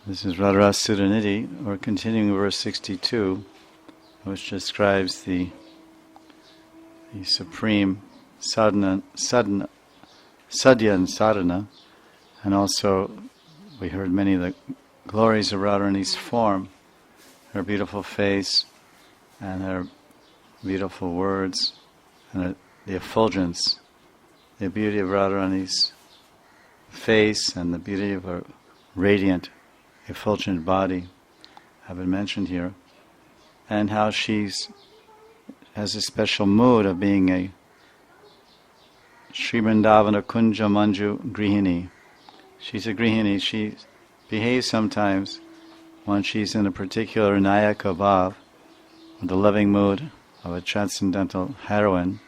This is Radharasa Sudhanidhi. We're continuing verse 62, which describes the supreme sadhana, sadhya and sadhana, and also we heard many of the glories of Radharani's form, her beautiful face, and her beautiful words, and the effulgence, the beauty of Radharani's face, and the beauty of her radiant, effulgent body have been mentioned here, and how she has a special mood of being a Sri Vrindavana Kunja Manju Grihini. She's a Grihini. She behaves sometimes when she's in a particular Nayaka Bhav, the loving mood of a transcendental heroine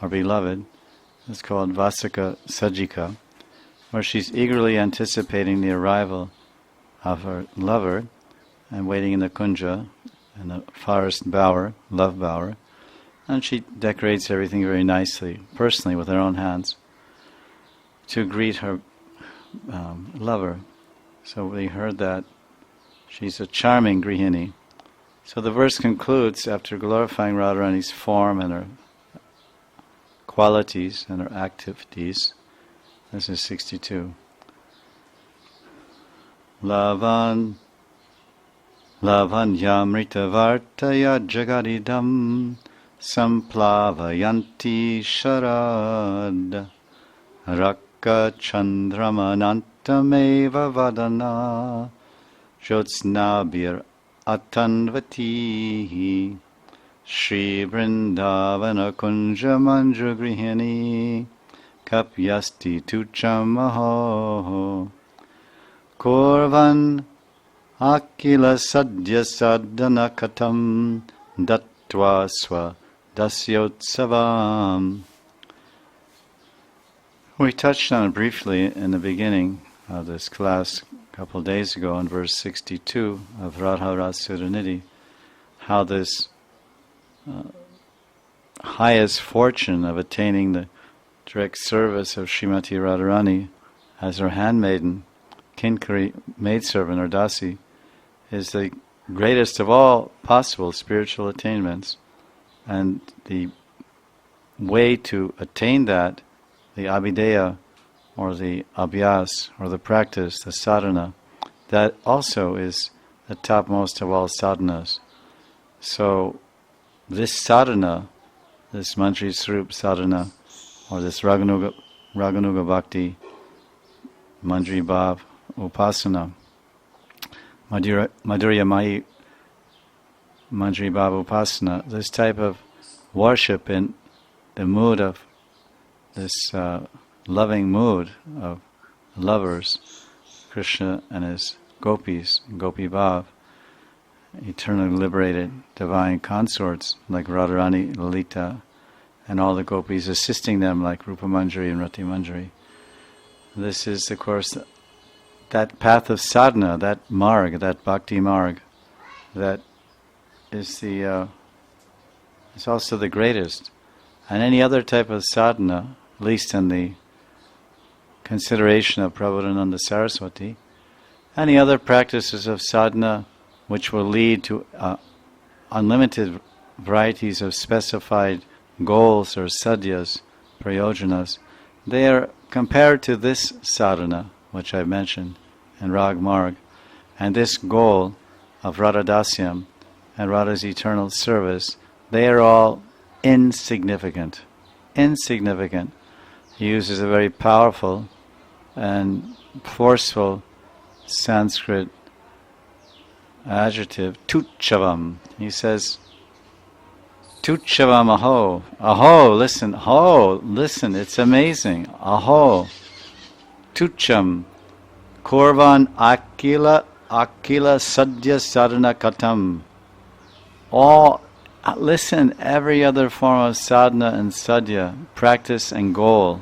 or beloved. It's called Vasika Sajika, where she's eagerly anticipating the arrival of her lover and waiting in the kunja, in the forest bower, love bower, and she decorates everything very nicely, personally with her own hands, to greet her lover. So we heard that she's a charming grihini. So the verse concludes after glorifying Radharani's form and her qualities and her activities. This is 62. Lavanyamrita vartaya jagadidam samplavayanti sharad rakka chandramanantameva vadana jyotsnabhir atanvati Shri Vrindavana kunja manju grihini kapyasti tuchamaho Korvan akila sadhya sadhana katam dattva swa dasyotsavam. We touched on it briefly in the beginning of this class a couple of days ago in verse 62 of Radharasa Sudhanidhi, how this highest fortune of attaining the direct service of Srimati Radharani as her handmaiden, Kinkari, maidservant or dasi, is the greatest of all possible spiritual attainments. And the way to attain that, the abhideya, or the abhyas, or the practice, the sadhana, that also is the topmost of all sadhanas. So this sadhana, this Manjari Swarup sadhana, or this Raganuga Bhakti, Manjari Bhav, Upasana, Madhurya Mai Manjari Bhav Upasana, this type of worship in the mood of this loving mood of lovers, Krishna and his gopis, Gopi Bhav, eternally liberated divine consorts like Radharani, Lalita, and all the gopis assisting them like Rupa Manjari and Rati Manjari. This is, of course, that path of sadhana, that marg, that bhakti marg, that is it's also the greatest. And any other type of sadhana, at least in the consideration of Prabhupada Saraswati, any other practices of sadhana which will lead to unlimited varieties of specified goals or sadhyas, prayojanas, they are compared to this sadhana, which I mentioned, in Rag Marg, and this goal of Radhadasyam and Radha's eternal service, they are all insignificant. Insignificant. He uses a very powerful and forceful Sanskrit adjective, tuchavam. He says, tuchavam aho. Aho, listen, it's amazing. Aho. Tucham. Korvan akila sadhya sadhana katam. All, listen, every other form of sadhana and sadhya, practice and goal,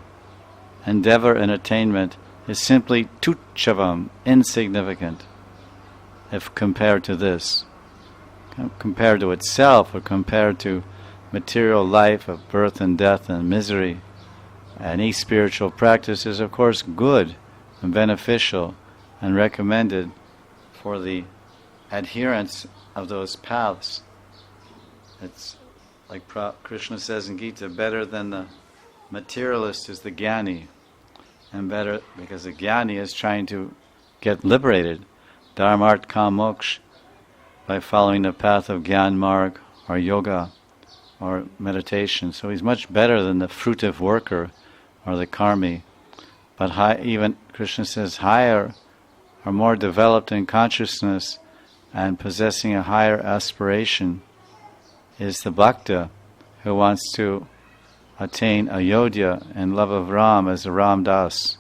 endeavor and attainment is simply tuchavam, insignificant, if compared to this. Compared to itself, or compared to material life of birth and death and misery. Any spiritual practice is, of course, good and beneficial and recommended for the adherents of those paths. It's like Krishna says in Gita, better than the materialist is the jnani, and better because the jnani is trying to get liberated, dharma, arth, kam, moksha, by following the path of Gyan Marg or yoga or meditation. So he's much better than the fruitive worker or the karmi. But even Krishna says higher or more developed in consciousness and possessing a higher aspiration is the bhakta who wants to attain ayodhya and love of Ram as a Ramdas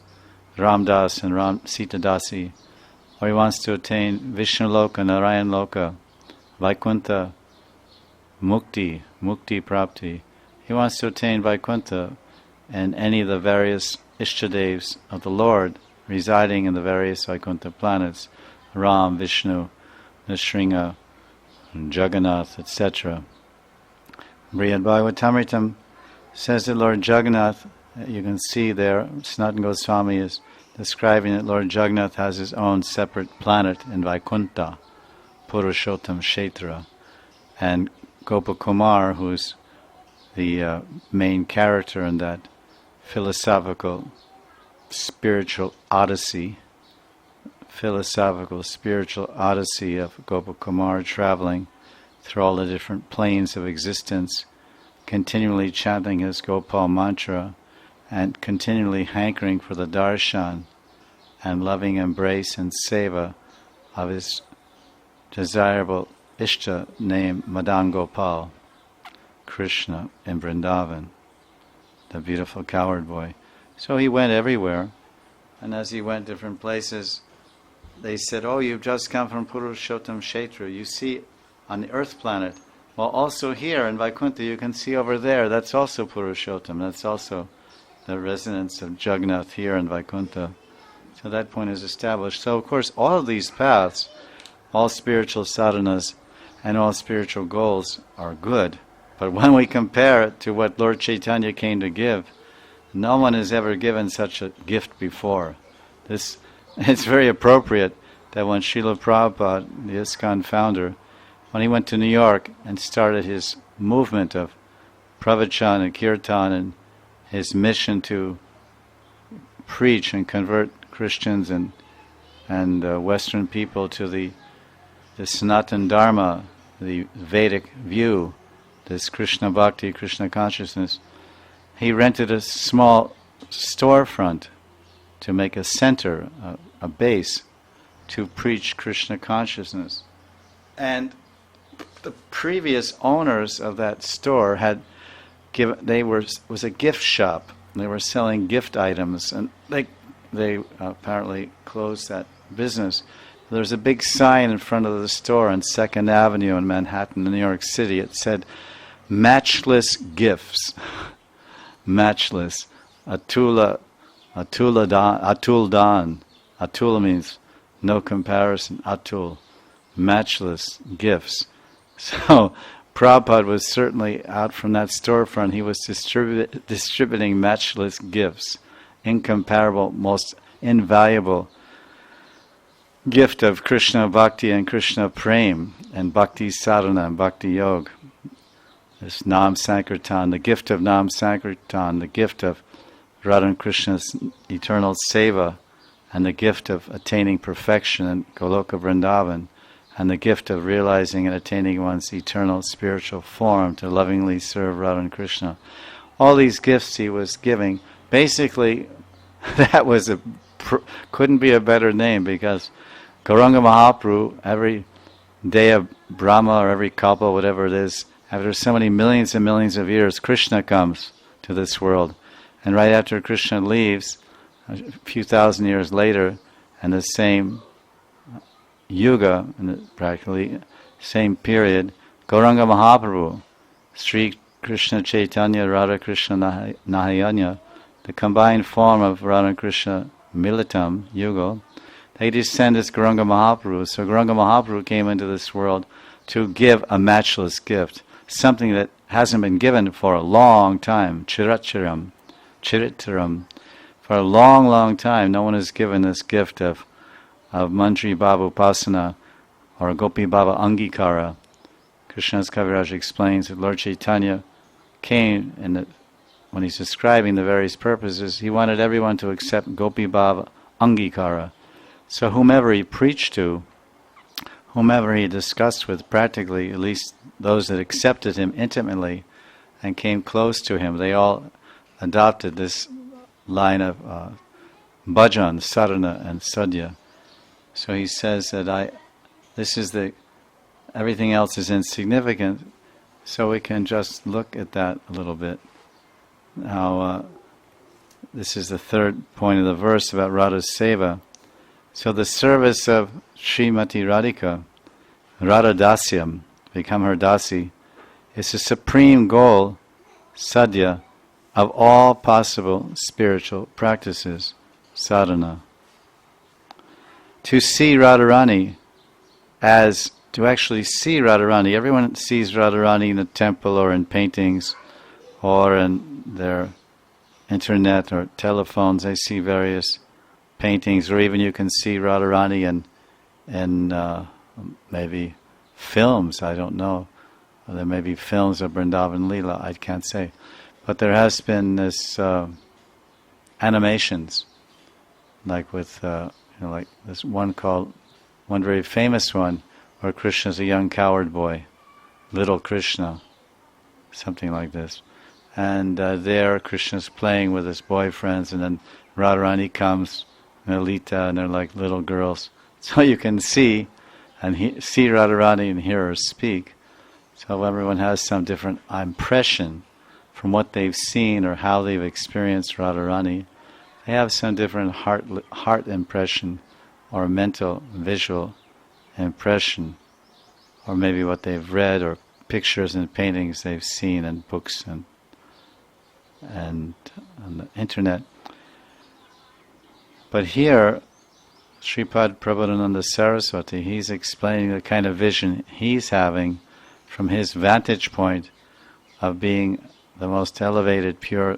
and Sita Dasi, or he wants to attain Vishnu Loka, Narayan Loka, Vaikuntha, Mukti Prapti. He wants to attain Vaikuntha and any of the various Ishtadevs of the Lord residing in the various Vaikuntha planets, Ram, Vishnu, Nrsimha, Jagannath, etc. Brihad Bhagavatamritam says that Lord Jagannath, you can see there, Sanatana Goswami is describing that Lord Jagannath has his own separate planet in Vaikuntha, Purushottam Kshetra, and Gopakumar, who's the main character in that philosophical spiritual odyssey of Gopakumar traveling through all the different planes of existence, continually chanting his Gopal mantra and continually hankering for the darshan and loving embrace and seva of his desirable Ishta named Madan Gopal, Krishna in Vrindavan, the beautiful cowherd boy. So he went everywhere, and as he went different places, they said, "Oh, you've just come from Purushottam Kshetra. You see on the earth planet. Well, also here in Vaikuntha, you can see over there, that's also Purushottam. That's also the residence of Jagannath here in Vaikuntha." So that point is established. So, of course, all of these paths, all spiritual sadhanas, and all spiritual goals are good. But when we compare it to what Lord Chaitanya came to give, no one has ever given such a gift before. It's very appropriate that when Srila Prabhupada, the ISKCON founder, when he went to New York and started his movement of pravachan and kirtan and his mission to preach and convert Christians and Western people to the Sanatana Dharma, the Vedic view, this Krishna Bhakti, Krishna consciousness, he rented a small storefront to make a center, a base, to preach Krishna consciousness. And the previous owners of that store was a gift shop. They were selling gift items, and they apparently closed that business. There was a big sign in front of the store on 2nd Avenue in Manhattan, New York City. It said, "Matchless gifts." Matchless. Atul Dan. Atul means no comparison. Atul. Matchless gifts. So Prabhupada was certainly out from that storefront. He was distributing matchless gifts, incomparable, most invaluable gift of Krishna Bhakti and Krishna Prem and Bhakti Sadhana and Bhakti Yoga. This Nam Sankirtan, the gift of Nam Sankirtan, the gift of Radha and Krishna's eternal seva, and the gift of attaining perfection in Goloka Vrindavan, and the gift of realizing and attaining one's eternal spiritual form to lovingly serve Radha and Krishna. All these gifts he was giving, basically, that was couldn't be a better name, because Gauranga Mahaprabhu, every day of Brahma or every kalpa, whatever it is, after so many millions and millions of years, Krishna comes to this world. And right after Krishna leaves, a few thousand years later, and the same yuga, and practically same period, Gauranga Mahaprabhu, Sri Krishna Chaitanya Radha Krishna Nahayanya, the combined form of Radha and Krishna Militam, Yuga, they descend as Gauranga Mahaprabhu. So Gauranga Mahaprabhu came into this world to give a matchless gift, something that hasn't been given for a long time, Chiritaram. For a long, long time, no one has given this gift of of Manjari Bhava Upasana or Gopi Bhava Angikara. Krishna's Kaviraj explains that Lord Chaitanya came, and when he's describing the various purposes, he wanted everyone to accept Gopi Bhava Angikara. So whomever he preached to, whomever he discussed with, practically, at least those that accepted him intimately and came close to him, they all adopted this line of bhajan, sadhana, and sadhya. So he says that everything else is insignificant, so we can just look at that a little bit. Now, this is the third point of the verse about Radha's seva. So the service of Srimati Radhika, Radha Dasyam, become her dasi, is the supreme goal, sadhya, of all possible spiritual practices, sadhana. To see Radharani to actually see Radharani, everyone sees Radharani in the temple or in paintings or in their internet or telephones. They see various paintings, or even you can see Radharani in maybe films, I don't know. There may be films of Vrindavan Leela, I can't say. But there has been this animations, like with like this one very famous one, where Krishna's a young coward boy, little Krishna, something like this. And there Krishna's playing with his boyfriends, and then Radharani comes, and Lita, and they're like little girls. So you can see see Radharani and hear her speak. So everyone has some different impression from what they've seen or how they've experienced Radharani. They have some different heart impression or mental, visual impression, or maybe what they've read or pictures and paintings they've seen in books and on the internet. But here, Sripad Prabodhananda Saraswati, he's explaining the kind of vision he's having from his vantage point of being the most elevated, pure,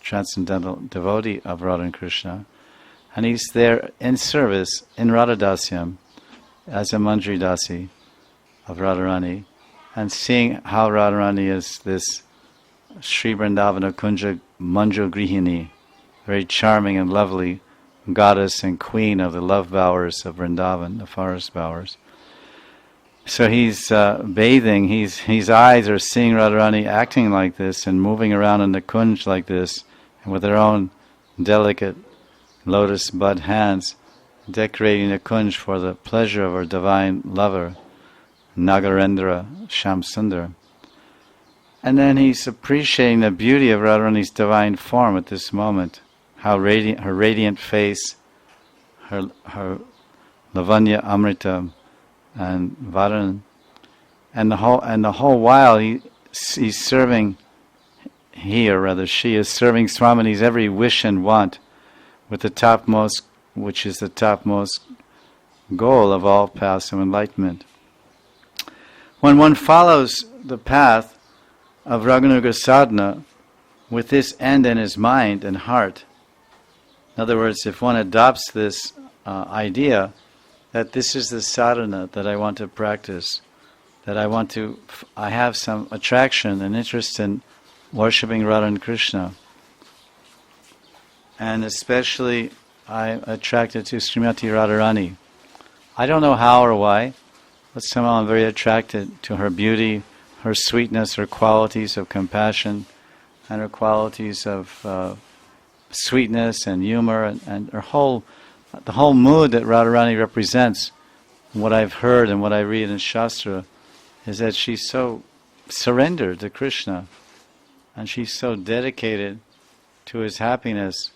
transcendental devotee of Radha and Krishna. And he's there in service, in Radha Dasyam, as a Manjari Dasi of Radharani, and seeing how Radharani is this Sri Vrindavana Kunja Manju Grihini, very charming and lovely goddess and queen of the love bowers of Vrindavan, the forest bowers. So he's bathing, his eyes are seeing Radharani acting like this and moving around in the kunj like this, and with her own delicate lotus bud hands decorating the kunj for the pleasure of her divine lover, Nagarendra Shamsundar. And then he's appreciating the beauty of Radharani's divine form at this moment, how her radiant face, her Lavanya Amrita and Varan, and the whole while he's serving she is serving Swamini's every wish and want with the topmost, which is the topmost goal of all paths of enlightenment. When one follows the path of Raganuga sadhana with this end in his mind and heart, in other words, if one adopts this idea that this is the sadhana that I want to practice, that I have some attraction and interest in worshipping Radha and Krishna, and especially I'm attracted to Srimati Radharani. I don't know how or why, but somehow I'm very attracted to her beauty, her sweetness, her qualities of compassion, and her qualities of sweetness and humor, and the whole mood that Radharani represents. What I've heard and what I read in Shastra is that she's so surrendered to Krishna, and she's so dedicated to his happiness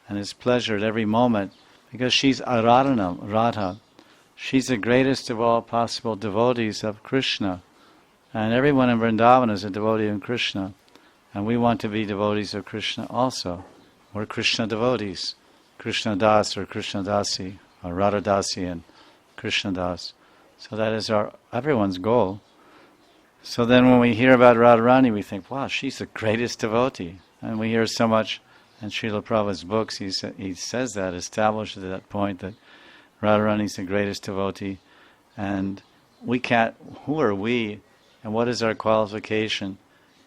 and his pleasure at every moment, because she's Aradhana, Radha. She's the greatest of all possible devotees of Krishna. And everyone in Vrindavan is a devotee of Krishna. And we want to be devotees of Krishna also. We're Krishna devotees. Krishna Das or Krishna Dasi, or Radha Dasi and Krishna Das. So that is everyone's goal. So then when we hear about Radharani, we think, wow, she's the greatest devotee. And we hear so much in Srila Prabhupada's books, he says that, establishes that point, that Radharani is the greatest devotee, and we can't. Who are we, and what is our qualification,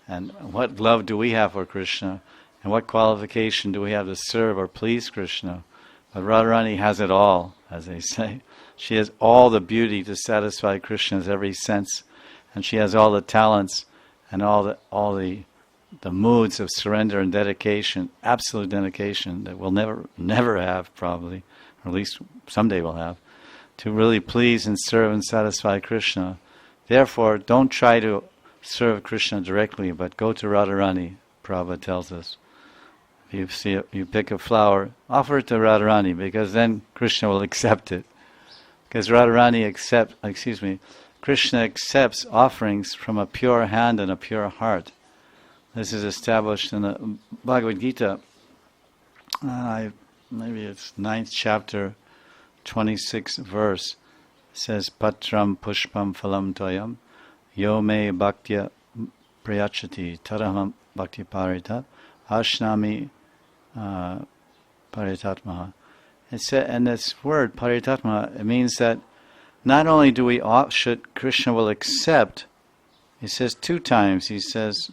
and what love do we have for Krishna, and what qualification do we have to serve or please Krishna? But Radharani has it all, as they say. She has all the beauty to satisfy Krishna's every sense, and she has all the talents and all the moods of surrender and dedication, absolute dedication that we'll never have probably, or at least someday we'll have, to really please and serve and satisfy Krishna. Therefore, don't try to serve Krishna directly, but go to Radharani, Prabhupada tells us. If you pick a flower, offer it to Radharani, because then Krishna will accept it. Because Krishna accepts offerings from a pure hand and a pure heart. This is established in the Bhagavad Gita. Maybe it's 9th chapter, 26th verse. It says, Patram pushpam phalam toyam yo me bhaktya prayachati taraham bhakti parita ashnami paritatmaha. And this word paritatmaha, it means that not only should Krishna will accept, he says 2 times, he says,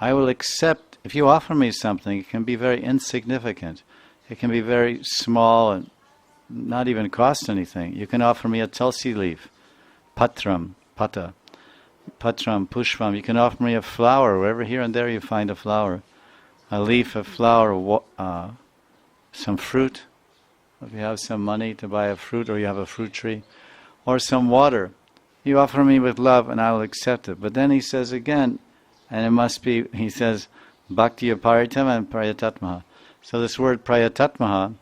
I will accept, if you offer me something, it can be very insignificant. It can be very small and not even cost anything. You can offer me a tulsi leaf, patram, pushpam. You can offer me a flower, wherever here and there you find a flower. A leaf, a flower, some fruit, if you have some money to buy a fruit or you have a fruit tree, or some water. You offer me with love and I will accept it. But then he says again, and it must be, he says, bhakti paritam and prayatatmaha. So this word prayatatmaha,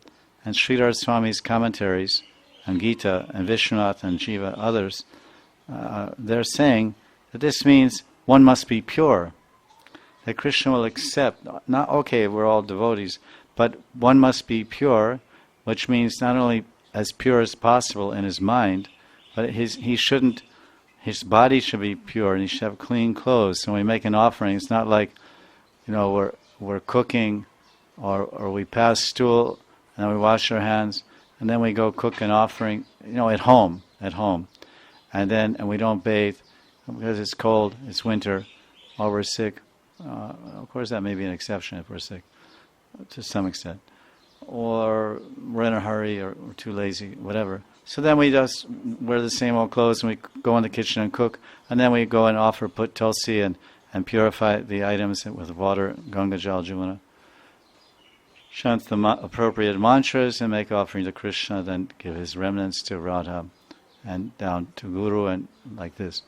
and Sridhar Swami's commentaries, and Gita, and Vishwanath, and Jiva, others, they're saying that this means one must be pure. That Krishna will accept, not, okay, we're all devotees, but one must be pure, which means not only as pure as possible in his mind, but his body should be pure, and he should have clean clothes. So when we make an offering, it's not like, we're cooking, or we pass stool, and then we wash our hands, and then we go cook an offering, at home, and we don't bathe because it's cold, it's winter, or we're sick. Of course, that may be an exception if we're sick, to some extent, or we're in a hurry, or we're too lazy, whatever. So then we just wear the same old clothes, and we go in the kitchen and cook, and then we go and put tulsi and purify the items with water, Ganga Jal Jumana. Chant the appropriate mantras and make offering to Krishna, then give his remnants to Radha and down to Guru, and like this.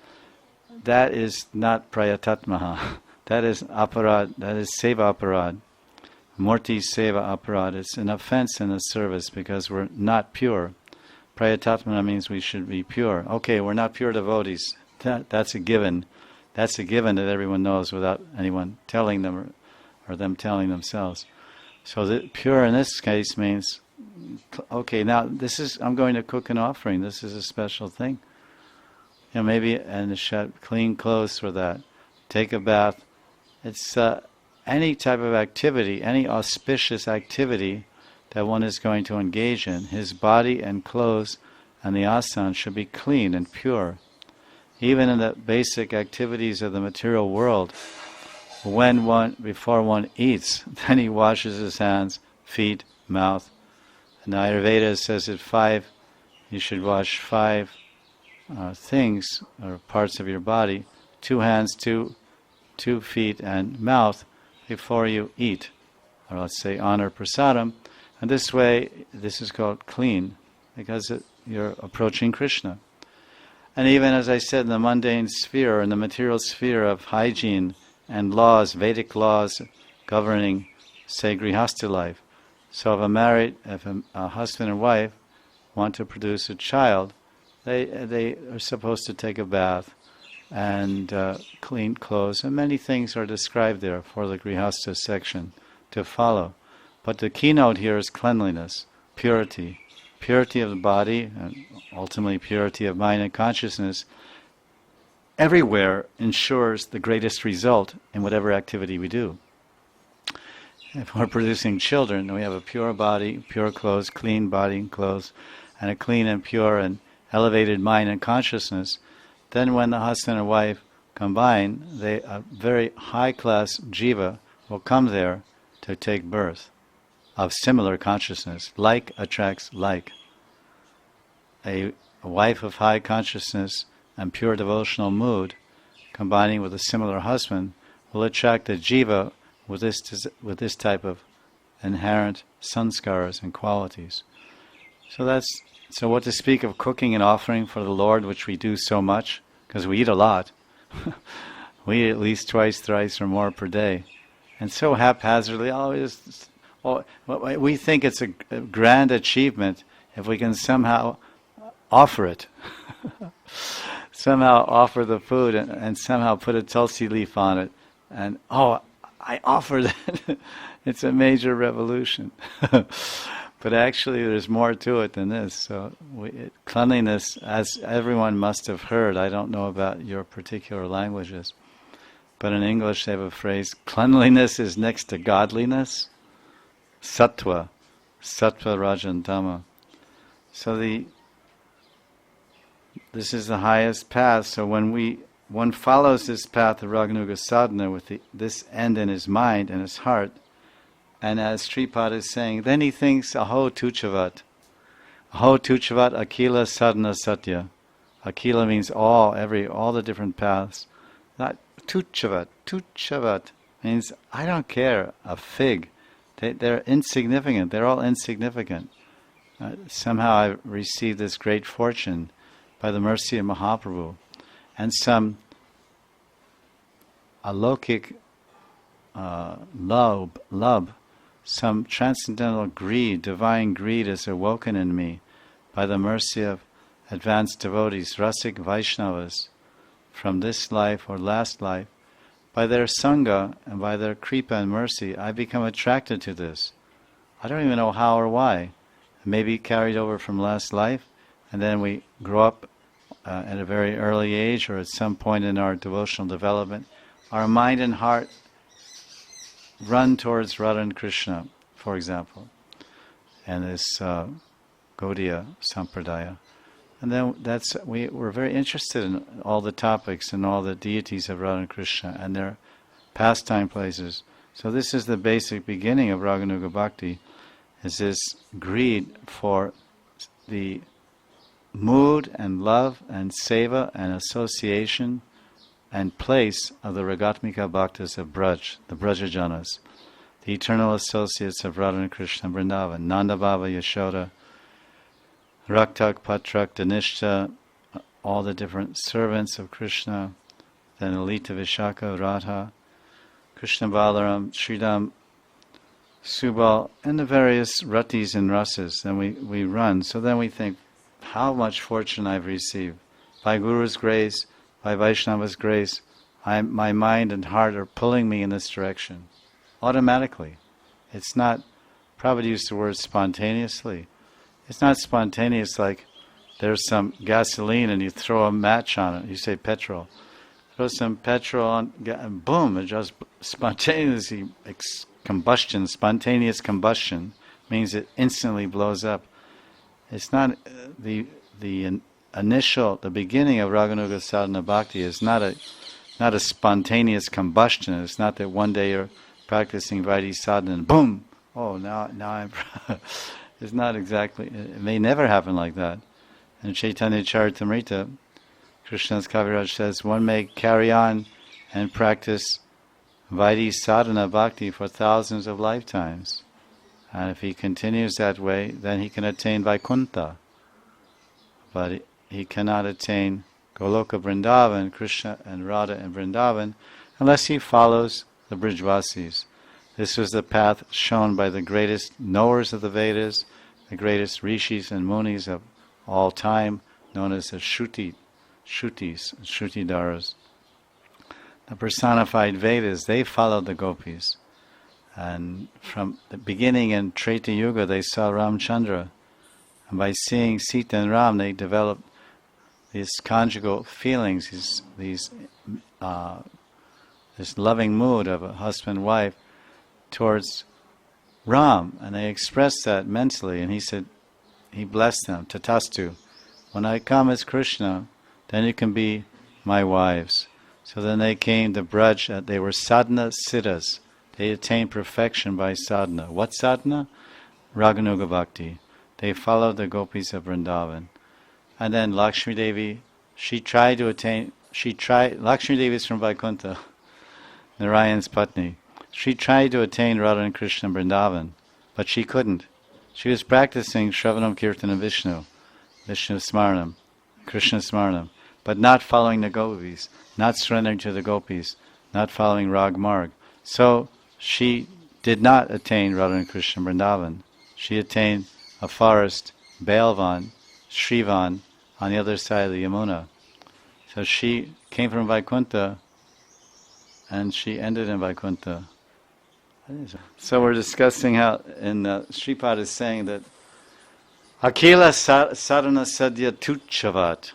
That is not prayatatmaha. That is aparad, that is seva aparad. Murti seva aparad. It's an offense in the service because we're not pure. Prayatatmana means we should be pure. Okay, we're not pure devotees. That's a given. That's a given that everyone knows without anyone telling them or them telling themselves. So the pure in this case means, okay, now I'm going to cook an offering. This is a special thing. Maybe, and should clean clothes for that. Take a bath. It's any type of activity, any auspicious activity that one is going to engage in. His body and clothes and the asana should be clean and pure. Even in the basic activities of the material world, before one eats, then he washes his hands, feet, mouth. And the Ayurveda says that you should wash 5 things or parts of your body, 2 hands, 2 feet, and mouth before you eat, or let's say honor prasadam. And this way, this is called clean, because you're approaching Krishna. And even as I said, in the mundane sphere, in the material sphere of hygiene and laws, Vedic laws governing, say, grihastha life. So if a husband and wife want to produce a child, they are supposed to take a bath and clean clothes, and many things are described there for the grihastha section to follow. But the keynote here is cleanliness, purity of the body, and ultimately purity of mind and consciousness. Everywhere ensures the greatest result in whatever activity we do. If we're producing children, we have a pure body, pure clothes, clean body and clothes, and a clean and pure and elevated mind and consciousness, then when the husband and wife combine, a very high-class jiva will come there to take birth of similar consciousness. Like attracts like. A wife of high consciousness and pure devotional mood, combining with a similar husband, will attract a jiva with this type of inherent sanskaras and qualities. So what to speak of cooking and offering for the Lord, which we do so much, because we eat a lot. We eat at least twice, thrice, or more per day. And so haphazardly, we think it's a grand achievement if we can somehow offer it. Somehow offer the food and somehow put a tulsi leaf on it. And, I offered it. It's a major revolution. But actually there's more to it than this. So cleanliness, as everyone must have heard, I don't know about your particular languages, but in English they have a phrase, cleanliness is next to godliness. Sattva, Rajan, Tama. So this is the highest path. So when one follows this path of Raganuga sadhana with this end in his mind and his heart, and as Sripad is saying, then he thinks, Aho Tuchavat. Aho Tuchavat Akila Sadhana Satya. Akila means all the different paths. That Tuchavat means I don't care, a fig. They're insignificant. They're all insignificant. Somehow I received this great fortune by the mercy of Mahaprabhu. And some alokik love, some transcendental greed, divine greed is awoken in me by the mercy of advanced devotees, Rasik Vaishnavas, from this life or last life. By their sangha and by their kripa and mercy, I become attracted to this. I don't even know how or why. Maybe carried over from last life, and then we grow up at a very early age or at some point in our devotional development. Our mind and heart run towards Radha and Krishna, for example, and this Gaudiya Sampradaya. And then we're very interested in all the topics and all the deities of Radha and Krishna and their pastime places. So this is the basic beginning of Raganuga Bhakti, is this greed for the mood and love and seva and association and place of the Ragatmika Bhaktas of Braj, the Brajajanas, the eternal associates of Radha and Krishna and Vrindavan, Nanda Baba, Yashoda, Raktak, Patrak, Danishta, all the different servants of Krishna, then Lalita, Vishaka, Radha, Krishna Balaram, Sridham, Subal, and the various ratis and rasas. Then we run. So then we think, how much fortune I've received. By Guru's grace, by Vaishnava's grace, my mind and heart are pulling me in this direction. Automatically. It's not, Prabhupada used the word spontaneously. It's not spontaneous like there's some gasoline and you throw a match on it. You say petrol. Throw some petrol on, and boom, it just spontaneously combustion. Spontaneous combustion means it instantly blows up. It's not the initial, the beginning of Raganuga Sadhana Bhakti is not a spontaneous combustion. It's not that one day you're practicing Vaidhi sadhana and boom, now I'm. It's not exactly. It may never happen like that. In Chaitanya Charitamrita, Krishna's Kaviraj says one may carry on and practice Vaidhi sadhana bhakti for thousands of lifetimes. And if he continues that way, then he can attain Vaikuntha. But he cannot attain Goloka Vrindavan, Krishna and Radha and Vrindavan, unless he follows the Brijvasis. This was the path shown by the greatest knowers of the Vedas, the greatest rishis and munis of all time, known as the Shrutis, Shrutidaras. The personified Vedas, they followed the gopis. And from the beginning in Treta Yuga, they saw Ramchandra. And by seeing Sita and Ram, they developed these conjugal feelings, this loving mood of a husband-wife towards Ram. And they expressed that mentally. And he said, he blessed them, tatastu. When I come as Krishna, then you can be my wives. So then they came to Braj, they were sadhana siddhas. They attained perfection by sadhana. What sadhana? Raganuga Bhakti. They followed the gopis of Vrindavan. And then Lakshmi Devi, Lakshmi Devi is from Vaikuntha, Narayan's Patni. She tried to attain Radha and Krishna in Vrindavan, but she couldn't. She was practicing Shravanam Kirtanam Vishnu Smaranam, Krishna Smaranam, but not following the gopis, not surrendering to the gopis, not following Rag Marg. So she did not attain Radha and Krishna in Vrindavan. She attained a forest, Bailvan, Shrivan, on the other side of the Yamuna. So she came from Vaikuntha, and she ended in Vaikuntha. So we're discussing how, Sripad is saying that Akila sadhana sadhya tuchavat,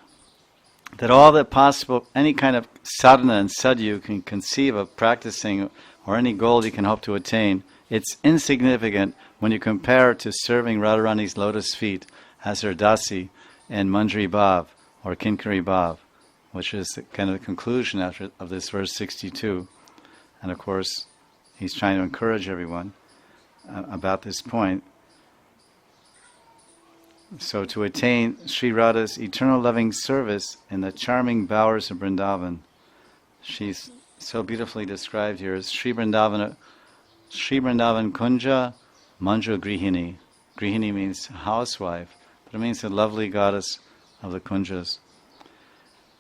that all that possible, any kind of sadhana and sadhya you can conceive of practicing, or any goal you can hope to attain, it's insignificant when you compare it to serving Radharani's lotus feet as her dasi in Manjari Bhav or Kinkari Bhav, which is kind of the conclusion of this verse 62. And of course, he's trying to encourage everyone about this point. So to attain Sri Radha's eternal loving service in the charming bowers of Vrindavan, she's so beautifully described here as Sri Vrindavan Kunja Manju Grihini. Grihini means housewife, but it means the lovely goddess of the Kunjas.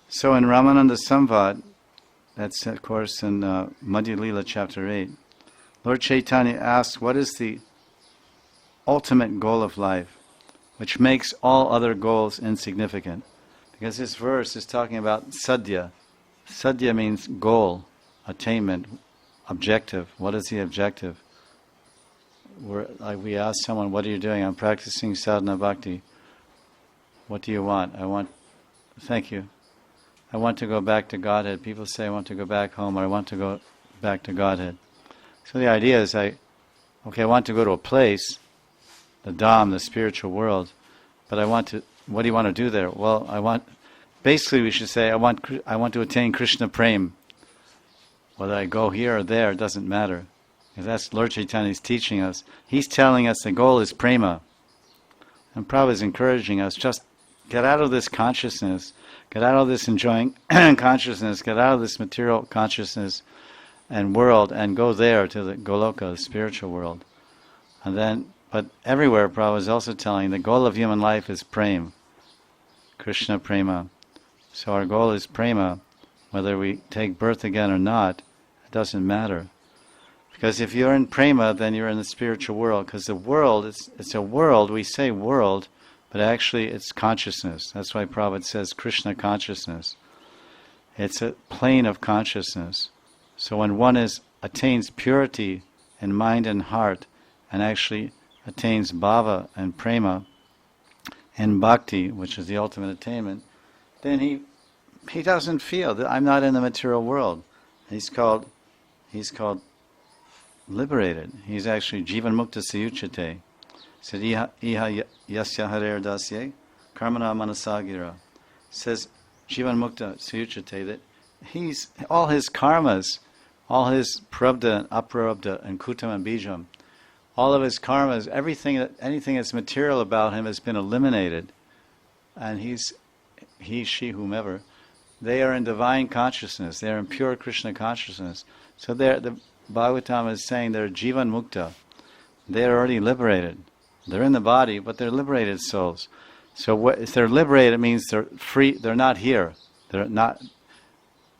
So in Ramananda Samvad, that's of course in Madhya Lila chapter 8, Lord Chaitanya asks, what is the ultimate goal of life, which makes all other goals insignificant? Because this verse is talking about sadhya. Sadhya means goal, attainment, objective. What is the objective? We ask someone, what are you doing? I'm practicing sadhana bhakti. What do you want? Thank you. I want to go back to Godhead. People say, I want to go back home, or I want to go back to Godhead. So the idea is, I want to go to a place, the Dham, the spiritual world, but what do you want to do there? Well, basically we should say, I want to attain Krishna Prem. Whether I go here or there, it doesn't matter. Because that's Lord Chaitanya's teaching us. He's telling us the goal is prema. And Prabhupada is encouraging us, just get out of this consciousness, get out of this enjoying consciousness, get out of this material consciousness and world, and go there to the Goloka, the spiritual world. But everywhere, Prabhupada is also telling the goal of human life is prema, Krishna prema. So our goal is prema, whether we take birth again or not, it doesn't matter. Because if you're in prema, then you're in the spiritual world. Because the world, it's a world, we say world, but actually it's consciousness. That's why Prabhupada says Krishna consciousness. It's a plane of consciousness. So when one attains purity in mind and heart, and actually attains bhava and prema and bhakti, which is the ultimate attainment, then he doesn't feel that I'm not in the material world. He's called liberated. He's actually Jivan Mukta Sayuchate. Said Iha Yasya Harer Dasye Karmana Manasagira. Says Jivan Mukta Sayuchate that he's all his karmas, all his prabdha and aprarabdha and kutam and bijam, all of his karmas, anything that's material about him has been eliminated. And she, whomever, they are in divine consciousness. They are in pure Krishna consciousness. So the Bhagavatam is saying they're Jivan Mukta. They are already liberated. They're in the body, but they're liberated souls. So if they're liberated, it means they're free. They're not here. They're not.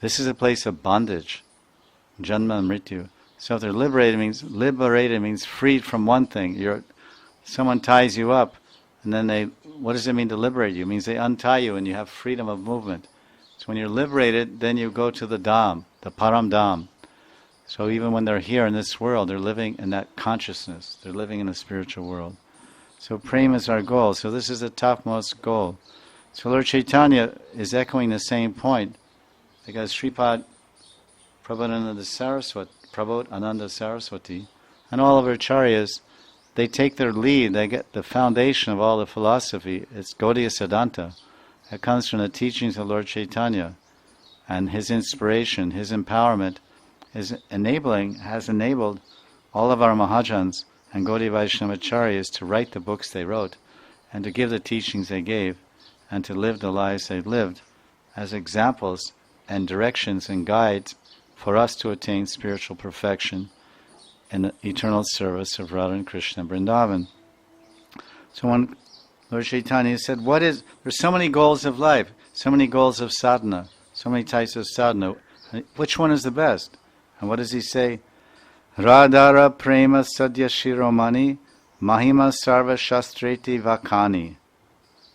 This is a place of bondage, Janma and Mrityu. So if they're liberated means freed from one thing. Someone ties you up, and then what does it mean to liberate you? It means they untie you, and you have freedom of movement. So when you're liberated, then you go to the Dham, the Param Dham. So even when they're here in this world, they're living in that consciousness. They're living in the spiritual world. So prema is our goal. So this is the topmost goal. So Lord Chaitanya is echoing the same point, because Sripad Prabodhananda Saraswati, and all of our acharyas, they take their lead, they get the foundation of all the philosophy. It's Gaudiya Siddhanta. It comes from the teachings of Lord Chaitanya, and his inspiration, his empowerment has enabled all of our Mahajans and Gaudiya Vaishnavacharyas to write the books they wrote, and to give the teachings they gave, and to live the lives they lived as examples and directions and guides for us to attain spiritual perfection in the eternal service of Radha and Krishna and Vrindavan. So when Lord Chaitanya said, there's so many goals of life, so many goals of sadhana, so many types of sadhana, which one is the best? And what does he say? Radhara prema sadhya shiromani mahima sarva shastreti vakani.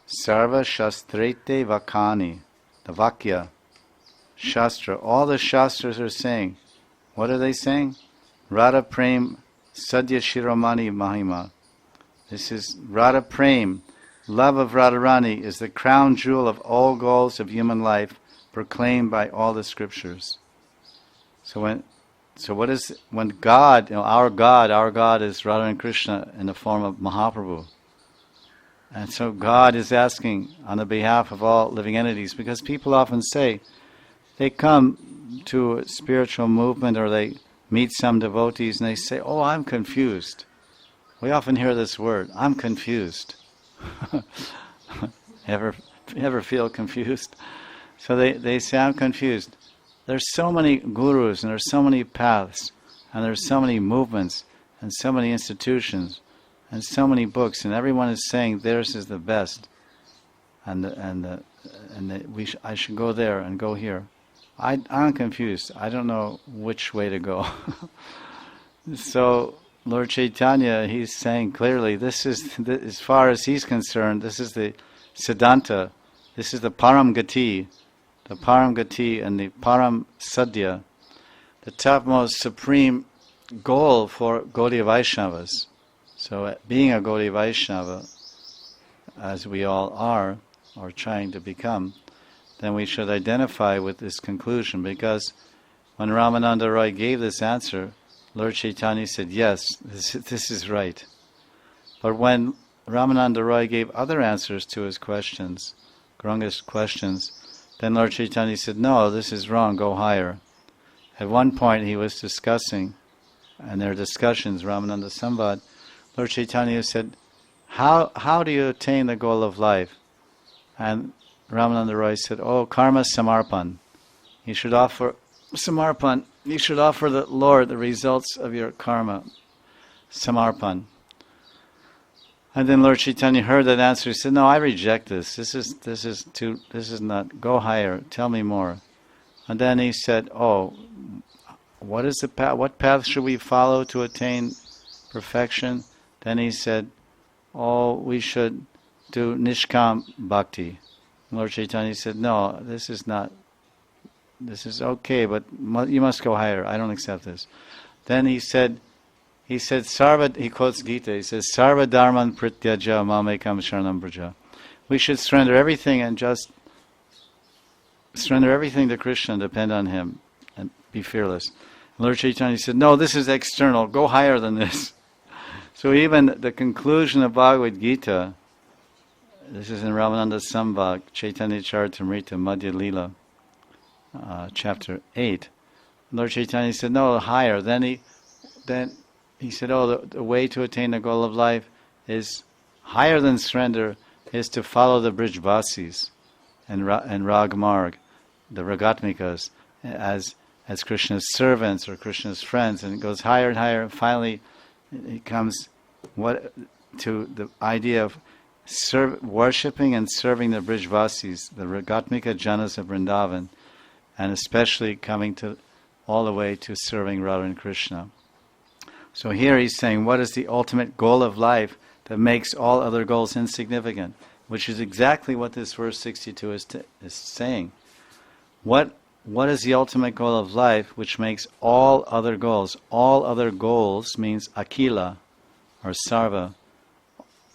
Sarva shastreti vakani. The Vakya, Shastra, all the Shastras are saying, what are they saying? Radha Prem Sadhya Shiromani Mahima. This is Radha Prem. Love of Radharani is the crown jewel of all goals of human life, proclaimed by all the scriptures. So when God, our God is Radha and Krishna in the form of Mahaprabhu. And so God is asking on the behalf of all living entities, because people often say, they come to a spiritual movement or they meet some devotees and they say, oh, I'm confused. We often hear this word, I'm confused. Ever feel confused? So they say, I'm confused. There's so many gurus and there's so many paths and there's so many movements and so many institutions and so many books, and everyone is saying theirs is the best, I should go there and go here. I'm confused. I don't know which way to go. So Lord Chaitanya, he's saying clearly, this is as far as he's concerned, this is the Siddhanta, this is the Param Gati and the Param Sadhya, the topmost supreme goal for Gaudiya Vaishnavas. So being a Gaudiya Vaishnava, as we all are, or trying to become, then we should identify with this conclusion, because when Ramananda Roy gave this answer, Lord Chaitanya said, yes, this is right. But when Ramananda Roy gave other answers to his questions, Gauranga's questions, then Lord Chaitanya said, no, this is wrong, go higher. At one point he was discussing, and their discussions, Ramananda Samvad, Lord Chaitanya said, how do you attain the goal of life? And Ramananda Roy said, oh, karma samarpan. You should offer samarpan. You should offer the Lord the results of your karma. Samarpan. And then Lord Chaitanya heard that answer. He said, no, I reject this. This is not, go higher, tell me more. And then he said, oh, what is the path? What path should we follow to attain perfection? Then he said, oh, we should do Nishkam Bhakti. Lord Chaitanya said, no, this is okay, but you must go higher. I don't accept this. Then he said, Sarva, he quotes Gita, he says, Sarva Dharman Prityaja Mamekam Sharanam Braja. We should surrender everything and just surrender everything to Krishna and depend on him and be fearless. Lord Chaitanya said, no, this is external, go higher than this. So even the conclusion of Bhagavad Gita, this is in Ramananda Samvad, Chaitanya Charitamrita, Madhya Lila, chapter 8. Lord Chaitanya said, no, higher. Then he said, oh, the way to attain the goal of life is higher than surrender, is to follow the Brijvasis and Ragmarg, the Ragatmikas, as Krishna's servants or Krishna's friends. And it goes higher and higher. And finally, it comes to the idea of worshipping and serving the Brijvasis, the Ragatmika Janas of Vrindavan, and especially coming to all the way to serving Radha and Krishna. So here he's saying, what is the ultimate goal of life that makes all other goals insignificant? Which is exactly what this verse 62 is saying. What is the ultimate goal of life which makes all other goals? All other goals means akila or sarva.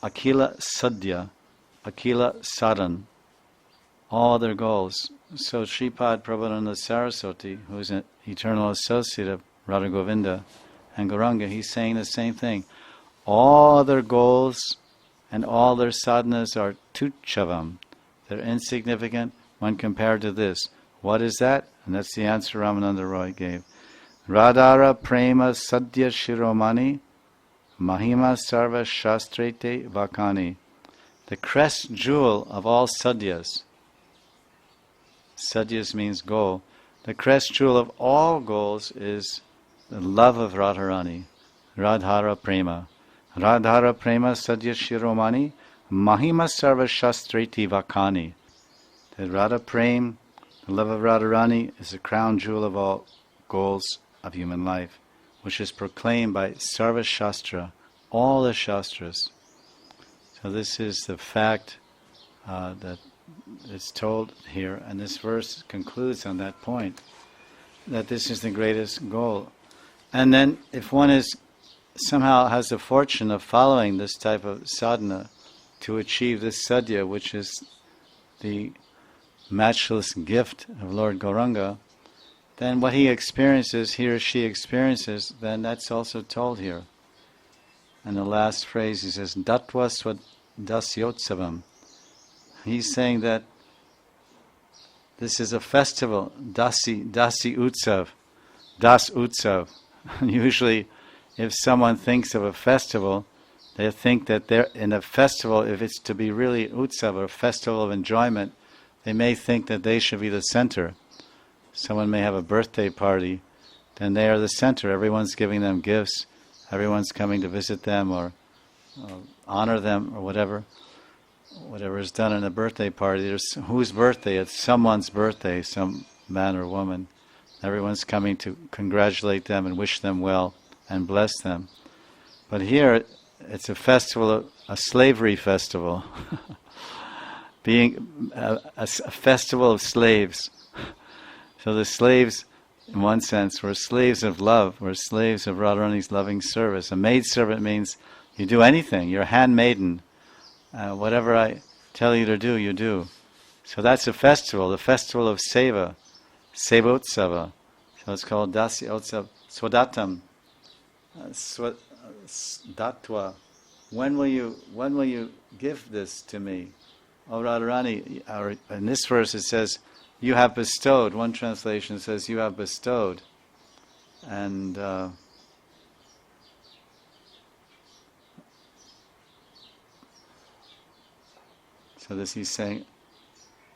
Akila sadhya, akila sadhan. All other goals. So Sripad Prabhupada Saraswati, who is an eternal associate of Radha Govinda and Gauranga, he's saying the same thing. all their goals and all their sadhanas are tuchavam. They're insignificant when compared to this. What is that? And that's the answer Ramananda Roy gave. Radhara prema sadhya shiromani mahima sarva shastrete vakani. The crest jewel of all sadhyas. Sadhyas means goal. The crest jewel of all goals is the love of Radharani. Radhara prema. Radhara prema sadhya shiromani mahima sarva shastreti vakani. The Radha prema, the love of Radharani, is the crown jewel of all goals of human life, which is proclaimed by Sarva Shastra, all the Shastras. So this is the fact that is told here, and this verse concludes on that point, that this is the greatest goal. And then if one is somehow has the fortune of following this type of sadhana to achieve this sadhya, which is the matchless gift of Lord Gauranga, then what he experiences, he or she experiences, then that's also told here. And the last phrase, he says, Datva Swadasyotsvam. He's saying that this is a festival, Dasi Utsav, Das Utsav. Usually, if someone thinks of a festival, they think that they're in a festival, if it's to be really Utsav, or a festival of enjoyment, they may think that they should be the center. Someone may have a birthday party, then they are the center. Everyone's giving them gifts, everyone's coming to visit them or honor them or whatever is done in a birthday party. There's whose birthday? It's someone's birthday, some man or woman. Everyone's coming to congratulate them and wish them well and bless them. But here, it's a festival, a slavery festival, being a festival of slaves. So the slaves, in one sense, were slaves of love, were slaves of Radharani's loving service. A maidservant means you do anything, you're a handmaiden. Whatever I tell you to do, you do. So that's a festival, the festival of Seva, Sevotsava. So it's called Dasi Otsav Swadatam. Datva. When will you give this to me? O Radharani, in this verse it says, you have bestowed. One translation says, you have bestowed. And so this he's saying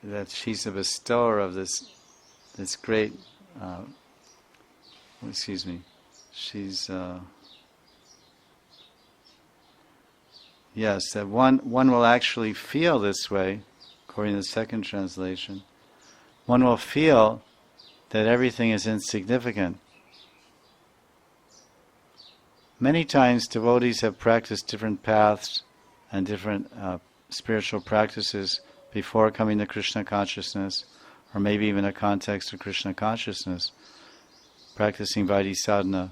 that she's a bestower of this great, she's, yes, that one will actually feel this way, according to the second translation. One will feel that everything is insignificant. Many times devotees have practiced different paths and different spiritual practices before coming to Krishna consciousness, or maybe even a context of Krishna consciousness, practicing Vaidhi sadhana.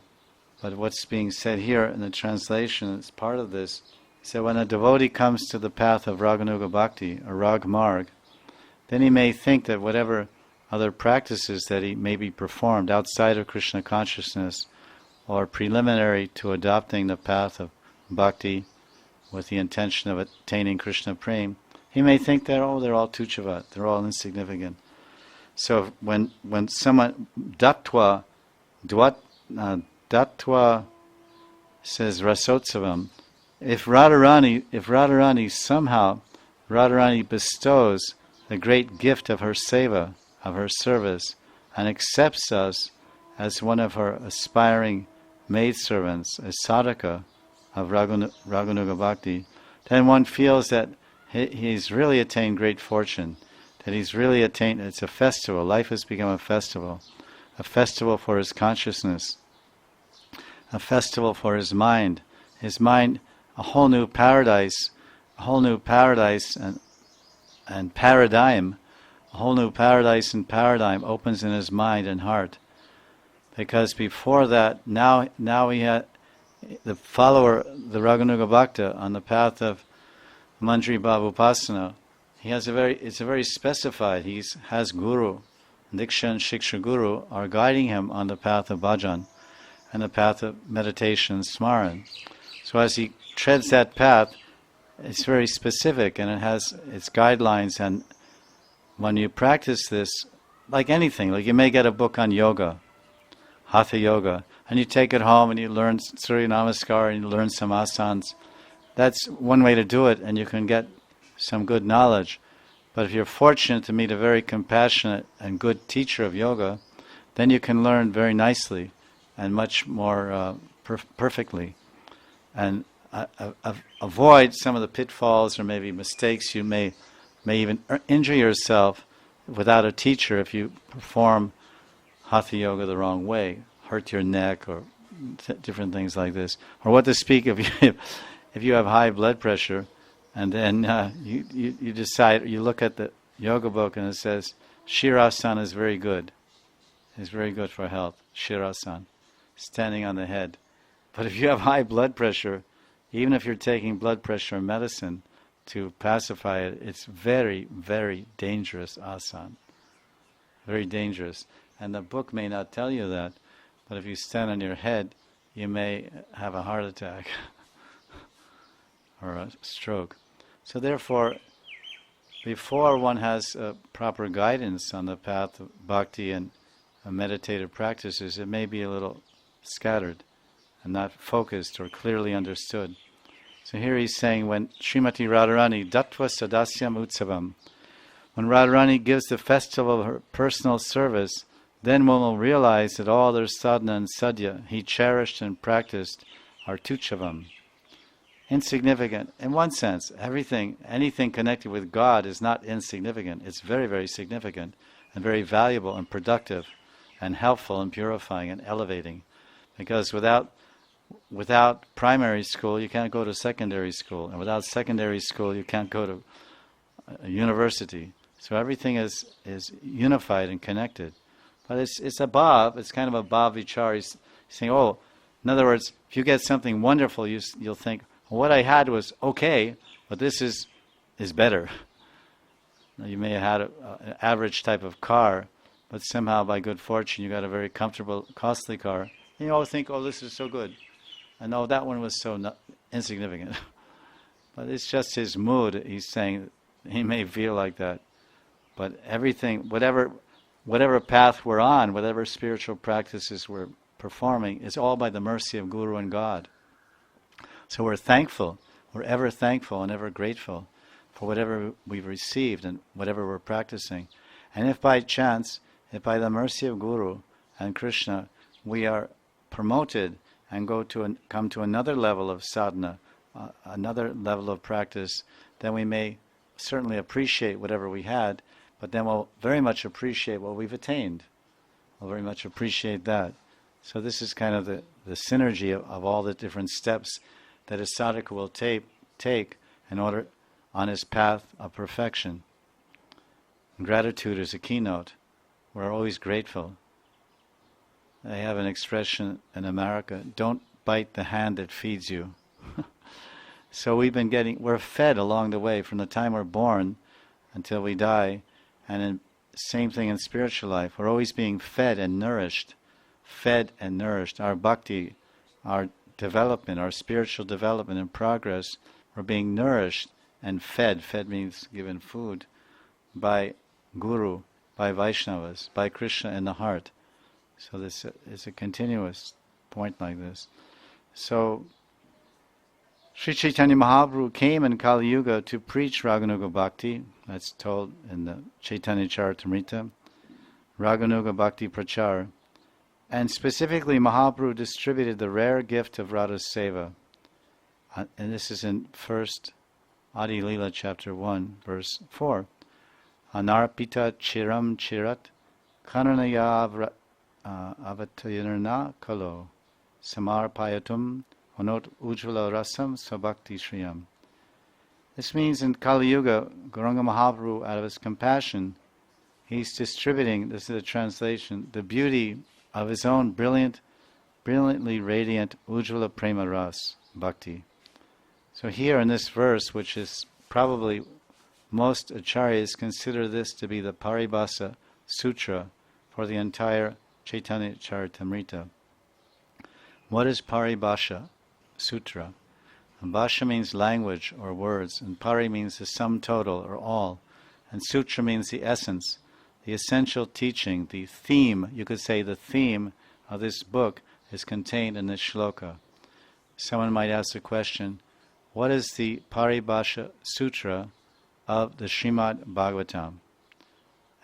But what's being said here in the translation as part of this, is that when a devotee comes to the path of Raganuga Bhakti, or Rag Marg, then he may think that whatever other practices that he may be performed outside of Krishna consciousness or preliminary to adopting the path of bhakti with the intention of attaining Krishna prema, he may think that, they're all tuchavat, they're all insignificant. So when someone, Datva says Rasotsavam, if Radharani somehow, Radharani bestows the great gift of her seva, of her service, and accepts us as one of her aspiring maidservants, a sadhaka of Raganuga Bhakti, then one feels that he's really attained great fortune, that he's really attained, it's a festival, life has become a festival for his consciousness, a festival for his mind, a whole new paradise and paradigm, a whole new paradise and paradigm opens in his mind and heart. Because before that, now he had the follower, the Raganuga Bhakta, on the path of Manjari Bhavupasana. It's a very specified. He has guru, Diksha and Shiksha Guru are guiding him on the path of bhajan and the path of meditation and smaran. So as he treads that path, it's very specific and it has its guidelines. And when you practice this, like anything, like you may get a book on yoga, Hatha Yoga, and you take it home and you learn Surya Namaskar and you learn some asanas. That's one way to do it, and you can get some good knowledge. But if you're fortunate to meet a very compassionate and good teacher of yoga, then you can learn very nicely and much more perfectly. And avoid some of the pitfalls or maybe mistakes. You may even injure yourself without a teacher if you perform Hatha Yoga the wrong way, hurt your neck or different things like this. Or what to speak if you have high blood pressure, and then you decide, you look at the yoga book and it says, Shirasana is very good. It's very good for health, Shirasana, standing on the head. But if you have high blood pressure, even if you're taking blood pressure medicine to pacify it, it's very, very dangerous asana. Very dangerous. And the book may not tell you that, but if you stand on your head, you may have a heart attack or a stroke. So therefore, before one has proper guidance on the path of bhakti and meditative practices, it may be a little scattered and not focused or clearly understood. So here he's saying, when Srimati Radharani Dattva Sadasyam Utsavam, when Radharani gives the festival of her personal service, then one will realize that all their sadhana and sadhya he cherished and practiced are tuchavam, insignificant. In one sense, anything connected with God is not insignificant. It's very, very significant and very valuable and productive and helpful and purifying and elevating. Because without primary school, you can't go to secondary school. And without secondary school, you can't go to a university. So everything is unified and connected. But it's above, it's kind of above vichar. He's saying, in other words, if you get something wonderful, you'll think, well, what I had was okay, but this is better. You may have had an average type of car, but somehow by good fortune you got a very comfortable, costly car. And you always think, this is so good. And that one was so insignificant. But it's just his mood. He's saying he may feel like that. But everything, whatever path we're on, whatever spiritual practices we're performing, is all by the mercy of Guru and God. So we're thankful. We're ever thankful and ever grateful for whatever we've received and whatever we're practicing. And if by chance, if by the mercy of Guru and Krishna, we are promoted and come to another level of sadhana, another level of practice, then we may certainly appreciate whatever we had, but then we'll very much appreciate what we've attained. We'll very much appreciate that. So this is kind of the synergy of all the different steps that a sadhaka will take in order on his path of perfection. Gratitude is a keynote. We're always grateful. They have an expression in America, don't bite the hand that feeds you. So we're fed along the way from the time we're born until we die. And same thing in spiritual life. We're always being fed and nourished. Our bhakti, our development, our spiritual development and progress, we're being nourished and fed. Fed means given food by Guru, by Vaishnavas, by Krishna in the heart. So this is a continuous point like this. So Sri Chaitanya Mahaprabhu came in Kali Yuga to preach Raganuga Bhakti. That's told in the Chaitanya Charitamrita. Raganuga Bhakti Prachar. And specifically Mahaprabhu distributed the rare gift of Radha Seva. And this is in 1st Adi Leela chapter 1 verse 4. Anarpita chiram chirat kananaya avatayana kalo samarpayatum honot ujvala rasam sabhakti shriyam. This means in Kali Yuga, Gauranga Mahaprabhu, out of his compassion, he's distributing, this is the translation, the beauty of his own brilliantly radiant ujvala prema ras, bhakti. So here in this verse, which is probably most acharyas consider this to be the Paribhasa Sutra for the entire Chaitanya Charitamrita. What is Paribhasa Sutra? And Bhashya means language or words, and Pari means the sum total or all, and Sutra means the essence, the essential teaching, the theme, you could say the theme of this book is contained in this shloka. Someone might ask the question, what is the Paribhasha Sutra of the Srimad Bhagavatam?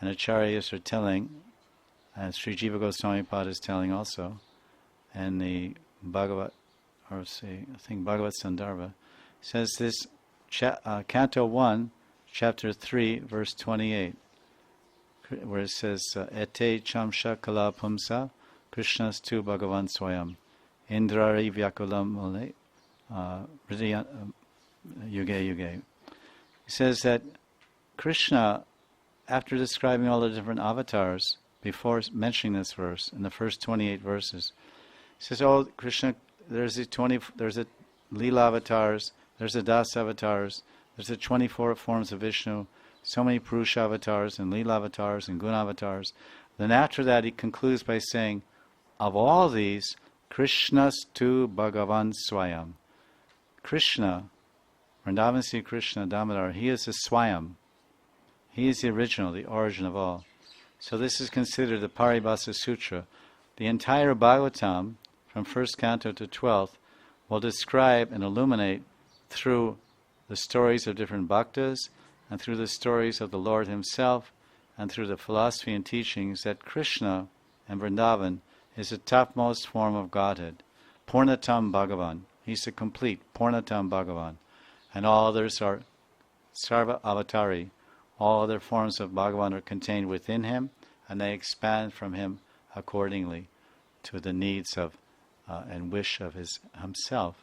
And Acharyas are telling, as Sri Jiva Goswami Pad is telling also, and the Bhagavat, or say, I think Bhagavat Sandarbha, says this, Canto 1, Chapter 3, verse 28, where it says, Ete chamsha kala pumsa, Krishnas tu Bhagavan swayam, Indrari vyakulam mule, yuge yuge. He says that Krishna, after describing all the different avatars, before mentioning this verse, in the first 28 verses, he says, oh, Krishna, there's the Leela avatars, there's the Das avatars, there's the 24 forms of Vishnu, so many Purusha avatars and Leela avatars and Guna avatars. Then after that he concludes by saying, of all these, Krishnas tu Bhagavan Swayam. Krishna, Vrindavan Sri Krishna Damodar, he is the Swayam. He is the original, the origin of all. So this is considered the Paribhasa Sutra. The entire Bhagavatam, from 1st canto to 12th, will describe and illuminate through the stories of different bhaktas and through the stories of the Lord himself and through the philosophy and teachings that Krishna and Vrindavan is the topmost form of Godhead. Purnatam Bhagavan. He's the complete Purnatam Bhagavan. And all others are Sarva Avatari. All other forms of Bhagavan are contained within him, and they expand from him accordingly to the needs of and wish of himself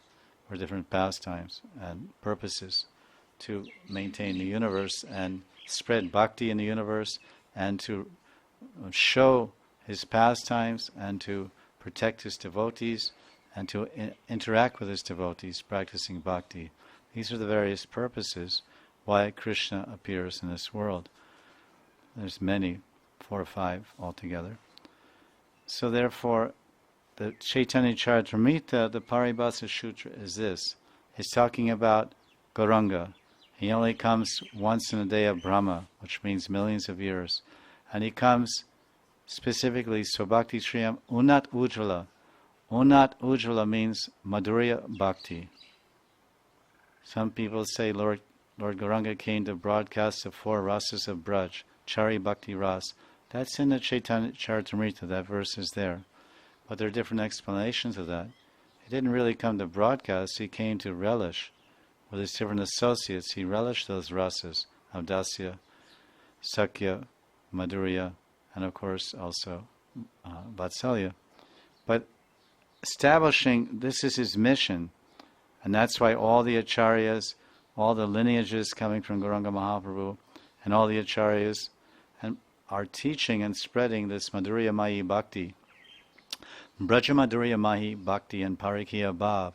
for different pastimes and purposes to maintain the universe and spread bhakti in the universe and to show his pastimes and to protect his devotees and to interact with his devotees practicing bhakti. These are the various purposes why Krishna appears in this world. There's many, 4 or 5 altogether. So therefore, the Chaitanya Charitamrita, the Paribhasa Sutra, is this. It's talking about Gauranga. He only comes once in a day of Brahma, which means millions of years. And he comes specifically, Swabhakti Shriyam Unat Ujjvala. Unat Ujjvala means Madhurya Bhakti. Some people say Lord Gauranga came to broadcast the 4 rasas of Braj, Chari Bhakti Ras. That's in the Chaitanya Charitamrita, that verse is there. But there are different explanations of that. He didn't really come to broadcast, he came to relish. With his different associates, he relished those rasas of Dasya, Sakya, Madhurya, and of course also Vatsalya. But establishing, this is his mission, and that's why all the acharyas, all the lineages coming from Gauranga Mahaprabhu, and all the acharyas are teaching and spreading this Madhurya Mahi Bhakti, Braja Madhurya Mahi Bhakti and Parikya Bhav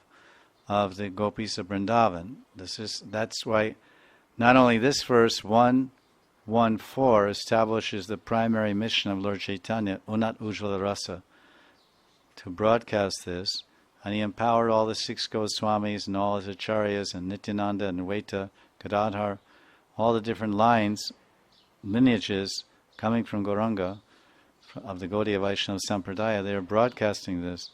of the Gopis of Vrindavan. That's why not only this verse 1:1-4 establishes the primary mission of Lord Chaitanya, Unat Ujjvala Rasa, to broadcast this, and he empowered all the 6 Goswamis and all his acharyas and Nityananda and Vaita, Gadadhar, all the different lineages coming from Gauranga, of the Gaudiya Vaishnava Sampradaya. They are broadcasting this.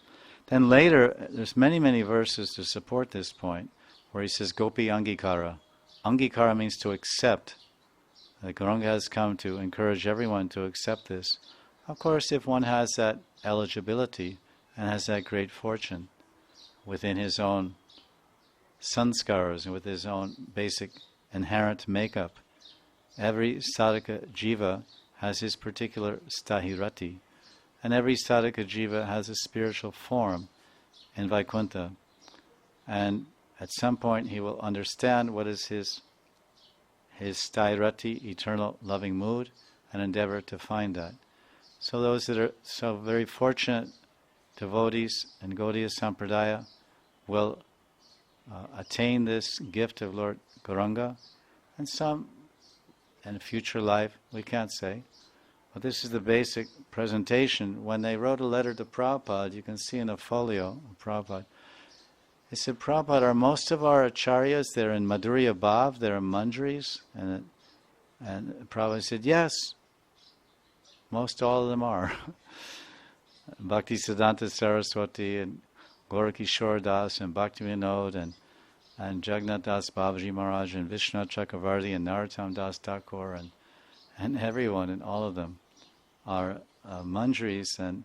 Then later, there's many, many verses to support this point, where he says, Gopi Angikara. Angikara means to accept. The Gauranga has come to encourage everyone to accept this. Of course, if one has that eligibility and has that great fortune within his own sanskaras and with his own basic inherent makeup. Every sadhaka jiva has his particular stahirati, and every sadhaka jiva has a spiritual form in Vaikuntha. And at some point he will understand what is his stahirati, eternal loving mood, and endeavor to find that. So those that are so very fortunate devotees in Gaudiya Sampradaya will attain this gift of Lord Gauranga, and some in a future life, we can't say. But this is the basic presentation. When they wrote a letter to Prabhupada, you can see in a folio of Prabhupada, I said, Prabhupada, are most of our acharyas, they're in Madhurya Bhav, they're in Manjaris? And Prabhupada said, yes, most all of them are. Bhakti Siddhanta Saraswati and Gorakishore Das and Bhakti Vinod and Jagannath Das Babaji Maharaj and Vishnu Chakravarti and Narottam Das Thakur and everyone, and all of them are Manjaris and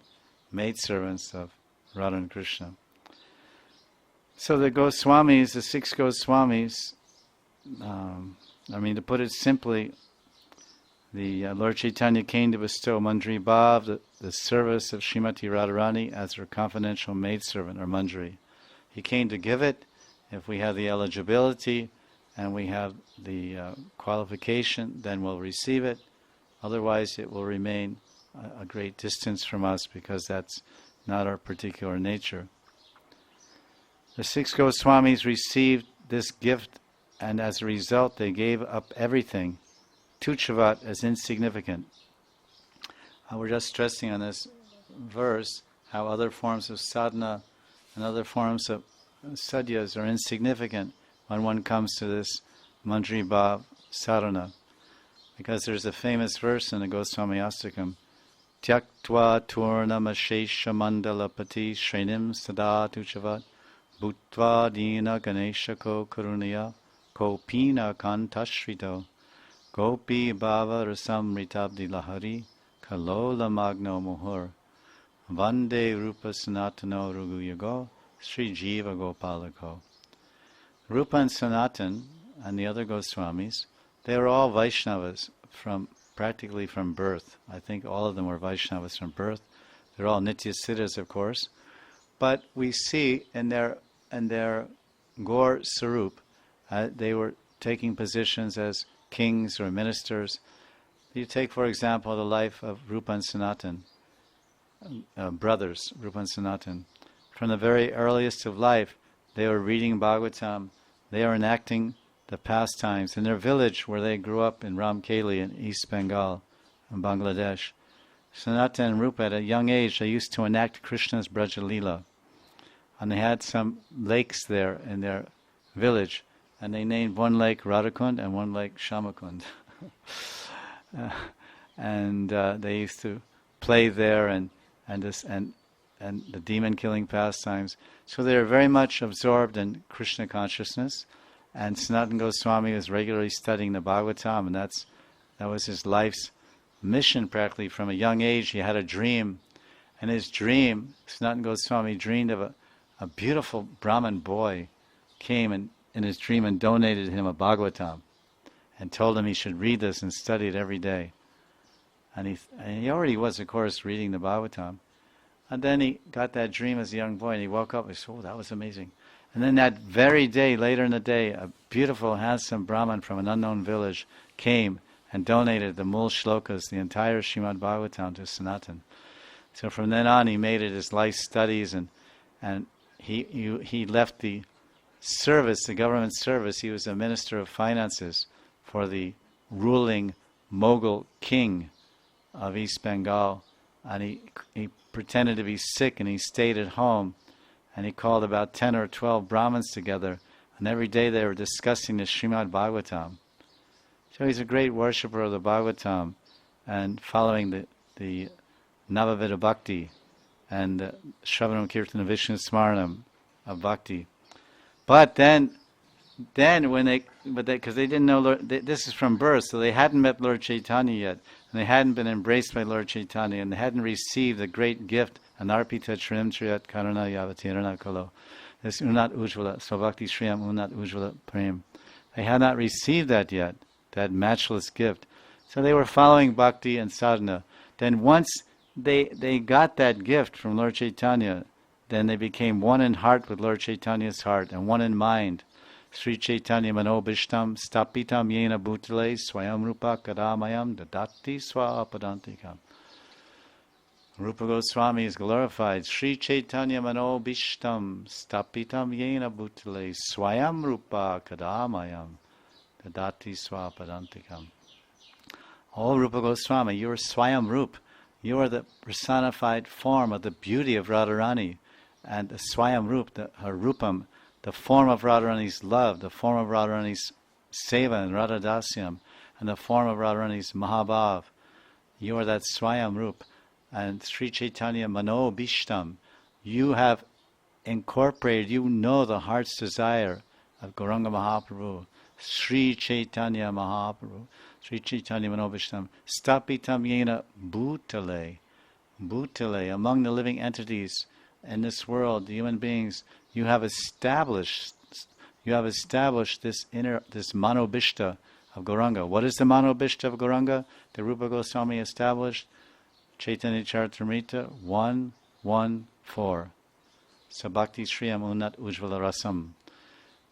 maidservants of Radha and Krishna. So the Goswamis, the 6 Goswamis, to put it simply, the Lord Chaitanya came to bestow Manjari Bhav, the service of Srimati Radharani, as her confidential maidservant, or Manjari. He came to give it if we have the eligibility and we have the qualification, then we'll receive it. Otherwise, it will remain a great distance from us because that's not our particular nature. The 6 Goswamis received this gift, and as a result, they gave up everything, tuchavat, as insignificant. We're just stressing on this verse how other forms of sadhana and other forms of sadhyas are insignificant when one comes to this Manjari Bhav sadhana. Because there's a famous verse in the Goswami Astakam, Tyaktva turnam ashesha mandalapati shrenim sada tuchavat bhutva dina ganeshako karunaya kopina kantashrito gopi bhava rasam ritabdi lahari kalola magno muhur vande rupa sanatano ruguyago Sri Jiva Gopalako. Rupa and Sanatan and the other Goswamis, they were all Vaishnavas practically from birth. I think all of them were Vaishnavas from birth. They're all Nitya Siddhas, of course. But we see in their Gaur Sarup, they were taking positions as kings or ministers. You take, for example, the life of Rupa and Sanatan, brothers, Rupa and Sanatan. From the very earliest of life, they were reading Bhagavatam, they were enacting the pastimes in their village where they grew up in Ramkeli in East Bengal, in Bangladesh. Sanatan and Rupa, at a young age, they used to enact Krishna's Brajalila. And they had some lakes there in their village, and they named one lake Radhakund and one lake Shamakund. They used to play there and the demon-killing pastimes. So they were very much absorbed in Krishna consciousness. And Sanatana Goswami was regularly studying the Bhagavatam, and that was his life's mission practically. From a young age, he had a dream. And his dream, Sanatana Goswami dreamed of a beautiful Brahmin boy came in his dream and donated him a Bhagavatam and told him he should read this and study it every day. And he already was, of course, reading the Bhagavatam. And then he got that dream as a young boy, and he woke up and said, oh, that was amazing. And then that very day, later in the day, a beautiful, handsome Brahmin from an unknown village came and donated the Mul Shlokas, the entire Srimad Bhagavatam, to Sanatan. So from then on, he made it his life studies, and he left the service, the government service. He was a minister of finances for the ruling Mughal king of East Bengal, and he pretended to be sick, and he stayed at home, and he called about 10 or 12 Brahmins together, and every day they were discussing the Srimad Bhagavatam. So he's a great worshipper of the Bhagavatam and following the Navavida Bhakti and Shravanam Kirtana Vishnu Smaranam of Bhakti. But then because they didn't know this is from birth, so they hadn't met Lord Chaitanya yet, and they hadn't been embraced by Lord Chaitanya, and they hadn't received the great gift, Anarpita Shrim Triyat Karana Yavatirana Kalo, this Unat Ujvala, Svabhakti Shriyam Unat Ujvala Prem. They had not received that yet, that matchless gift. So they were following Bhakti and Sadhana. Then once they got that gift from Lord Chaitanya, then they became one in heart with Lord Chaitanya's heart, and one in mind. Sri Chaitanya Manobishtam Stapitam Yena Bhutale Swayam Rupa Kadamayam Dadati Swapadantikam. Rupa Goswami is glorified. Sri Chaitanya Manobishtam Stapitam Yena Bhutale Swayam Rupa Kadamayam Dadati Swapadantikam. Oh Rupa Goswami, you are Swayam Rup. You are the personified form of the beauty of Radharani. And the Swayam Rup, her Rupam, the form of Radharani's love, the form of Radharani's seva and Radhadasyam, and the form of Radharani's Mahabhav. You are that Swayam Rup. And Sri Chaitanya Mano Bhishtam, you have incorporated, you know the heart's desire of Gauranga Mahaprabhu. Sri Chaitanya Mahaprabhu, Sri Chaitanya Mano Bhishtam, Stapitam Yena Bhutale, Bhutale, among the living entities in this world, the human beings, you have established this Manobhishta of Gauranga. What is the Manobhishta of Gauranga? The Rupa Goswami established Chaitanya Charitamrita 1:1-4. Sabhakti Shriyam Unat Ujvala Rasam.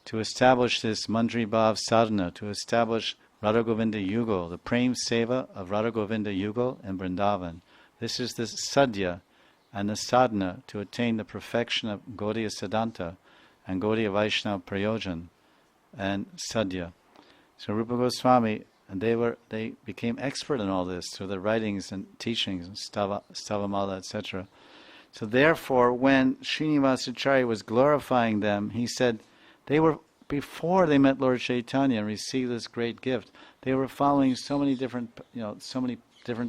To establish this Manjari Bhav Sadhana, to establish Radha Govinda Yugal, the Prem Seva of Radha Govinda Yugal in Vrindavan. This is the Sadhya and the Sadhana to attain the perfection of Gaudiya Siddhanta and Gaudiya Vaishnava Prayojan and Sadhya. So Rupa Goswami, and they became expert in all this through their writings and teachings and Stavamala, etc. So therefore, when Srinivasacharya was glorifying them, he said they were, before they met Lord Chaitanya and received this great gift, they were following so many different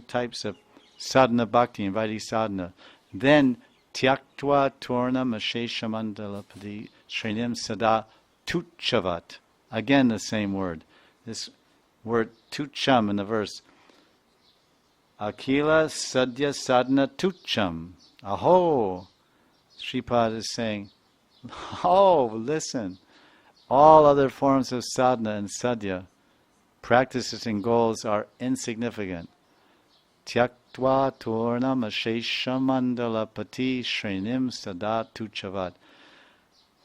types of sadhana bhakti and vaidhi sadhana. Then tyaktva torna mashesha mandalapadi shrenim sada tuchavat. Again the same word. This word tucham in the verse. Akila sadhya sadhana tucham. Aho! Sripad is saying, oh, listen. All other forms of sadhana and sadhya, practices and goals are insignificant. Tyaktva torna mashesha mandala pati shrenim sada tuchavat.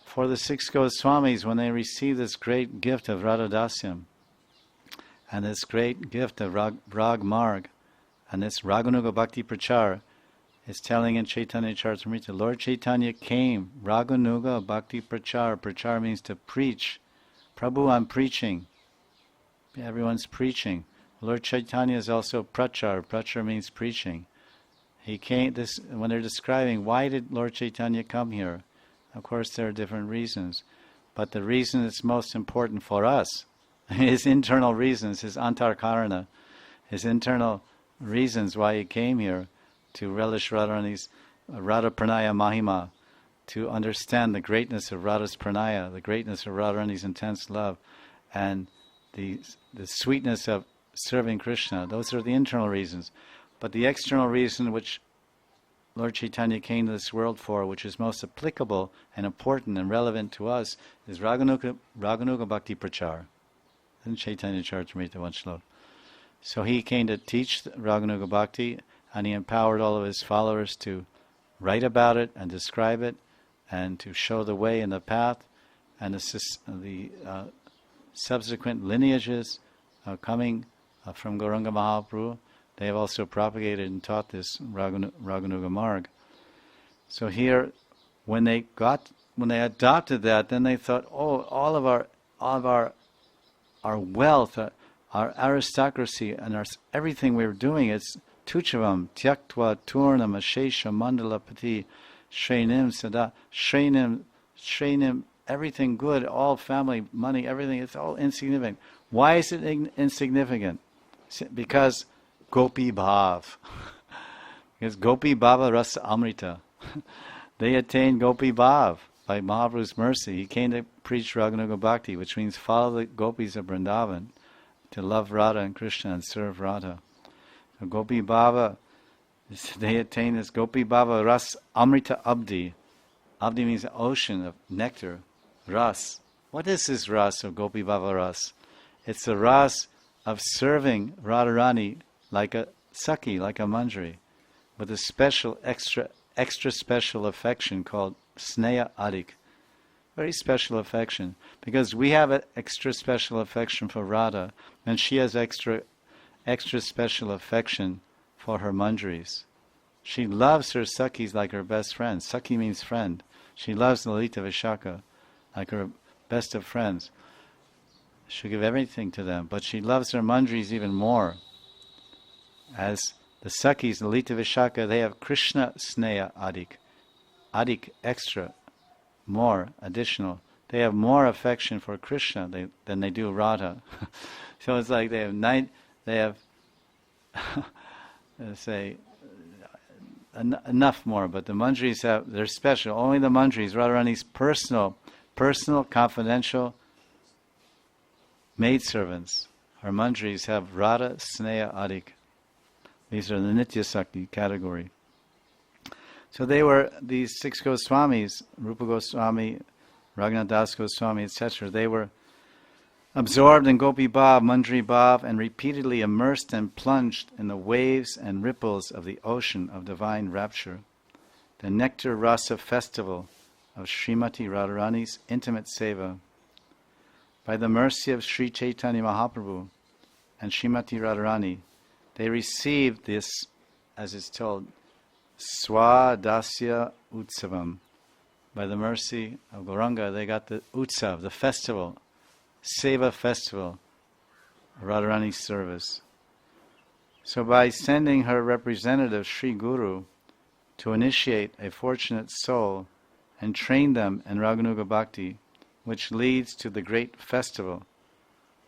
For the six Goswamis, when they receive this great gift of Radhadasyam, and this great gift of Rag Marg, and this Raganuga Bhakti Prachar, is telling in Chaitanya Charitamrita, Lord Chaitanya came, Raganuga Bhakti Prachar. Prachar means to preach. Prabhu, I'm preaching. Everyone's preaching. Lord Chaitanya is also Prachar. Prachar means preaching. He came, when they're describing, why did Lord Chaitanya come here? Of course, there are different reasons. But the reason that's most important for us, his internal reasons, his antarkarana, his internal reasons why he came here, to relish Radharani's Radha Pranaya Mahima, to understand the greatness of Radha's Pranaya, the greatness of Radharani's intense love, and the sweetness of serving Krishna. Those are the internal reasons. But the external reason which Lord Chaitanya came to this world for, which is most applicable and important and relevant to us, is Raganuga Bhakti Prachar. In Chaitanya Charitamrita one shlok. So he came to teach Raganuga Bhakti, and he empowered all of his followers to write about it and describe it and to show the way and the path, and the subsequent lineages coming from Gauranga Mahaprabhu. They have also propagated and taught this Raganuga Marg. So here, when they adopted that, then they thought, oh, all of our wealth, our aristocracy, and everything we're doing, it's Tuchavam, Tyaktva, Turnam, Ashesha, Mandalapati, Shrenim, Sada, Shrenim, everything good, all family, money, everything, it's all insignificant. Why is it insignificant? Because Gopi Bhav. Because Gopi Bhava Rasa Amrita. They attained Gopi Bhav by Mahaprabhu's mercy. He came to preach Raganuga Bhakti, which means follow the gopis of Vrindavan, to love Radha and Krishna and serve Radha. So Gopi Bhava, they attain this Gopi Bhava Ras Amrita Abdi. Abdi means ocean of nectar. Ras. What is this Ras of Gopi Bhava Ras? It's the Ras of serving Radharani like a Sakhi, like a Manjari, with a special, extra special affection called Sneha Adik. Very special affection. Because we have an extra special affection for Radha, and she has extra special affection for her Manjaris. She loves her Sakhis like her best friends. Sakhi means friend. She loves Lalita Vishaka like her best of friends. She'll give everything to them, but she loves her Manjaris even more. As the Sakhis, Lalita Vishaka, they have Krishna Sneha Adik. Adik, extra, more, additional. they have more affection for Krishna than they do Radha. So it's like they have say enough more, but the Manjaris they're special. Only the Manjaris, Radharani's personal, confidential maidservants. Our Manjaris have Radha, Sneha, Adik. These are the Nitya Sakti category. So they were these 6 Goswamis, Rupa Goswami, Raghunath Das Goswami, etc. They were absorbed in Gopi Bhav, Manjari Bhav, and repeatedly immersed and plunged in the waves and ripples of the ocean of divine rapture. The Nectar Rasa festival of Srimati Radharani's intimate seva. By the mercy of Sri Chaitanya Mahaprabhu and Srimati Radharani, they received this, as it's told, Swadasya Utsavam. By the mercy of Gauranga, they got the Utsav, the festival, Seva festival, Radharani's service. So by sending her representative, Sri Guru, to initiate a fortunate soul and train them in Raganuga Bhakti, which leads to the great festival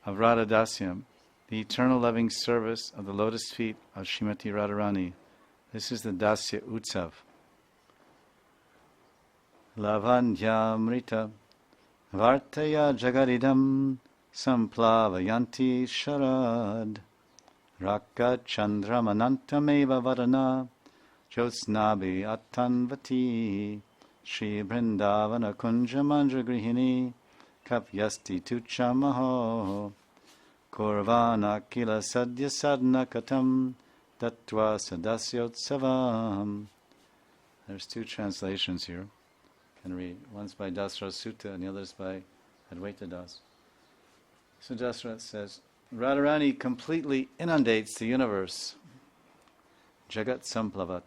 of Radha Dasyam, the eternal loving service of the lotus feet of Srimati Radharani. This is the Dasya Utsav. Lavanyamrita Vartaya Jagaridam Samplavayanti Sharad Raka Chandramanantameva Varana Jyotsnabi Attanvati Shri Vrindavana Kunja Mandragrihini Kapyasti Tuchamaho Kurvana Kila Sadhya Sadhana Katam Tattva Sadasyotsavam. There's 2 translations here. I can read. One's by Dasra Sutta and the other's by Advaita Das. So Dasra says, Radharani completely inundates the universe, Jagat Samplavat,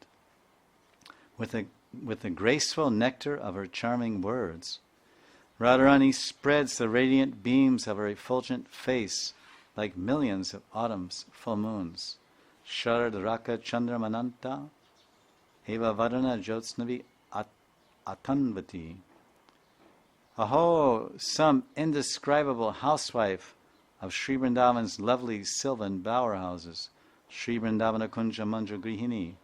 with the graceful nectar of her charming words. Radharani spreads the radiant beams of her effulgent face like millions of autumn's full moons. Sharad Raka Chandramananta Eva Varana Jyotsnavi Atanvati. Aho, some indescribable housewife of Sri Vrindavan's lovely sylvan bower houses, Sri Vrindavana Kunja Mandra Grihini,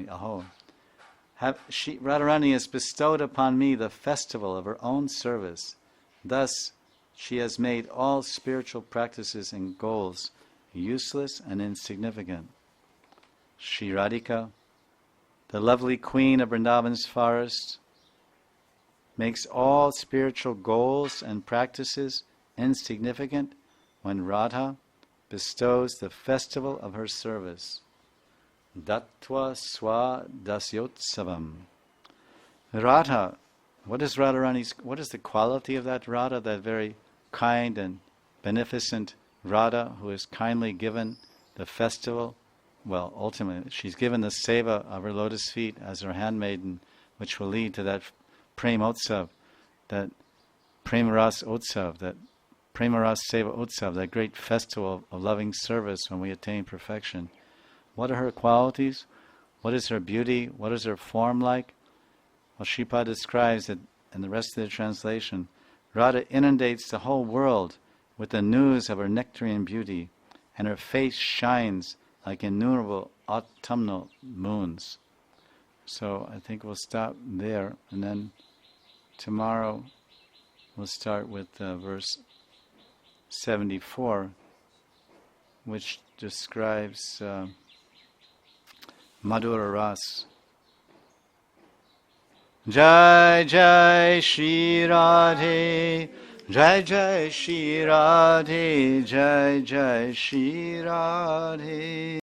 Aho. Radharani has bestowed upon me the festival of her own service. Thus, she has made all spiritual practices and goals useless and insignificant. Shri Radhika, the lovely queen of Vrindavan's forest, makes all spiritual goals and practices insignificant when Radha bestows the festival of her service. Dattva Swa Dasyotsavam. Radha, what is the quality of that Radha, that very kind and beneficent Radha who has kindly given the festival? Well, ultimately, she's given the seva of her lotus feet as her handmaiden, which will lead to that Prema Utsav, that Premaras Utsav, that Premaras Seva Utsav, that great festival of loving service when we attain perfection. What are her qualities? What is her beauty? What is her form like? Well, Shripad describes it in the rest of the translation. Radha inundates the whole world with the news of her nectarian beauty, and her face shines like innumerable autumnal moons. So I think we'll stop there, and then tomorrow we'll start with verse 74, which describes Madhura Ras. Jai Jai Shri Radhe, Jai Jai Shri Radhe, Jai Jai Shri Radhe.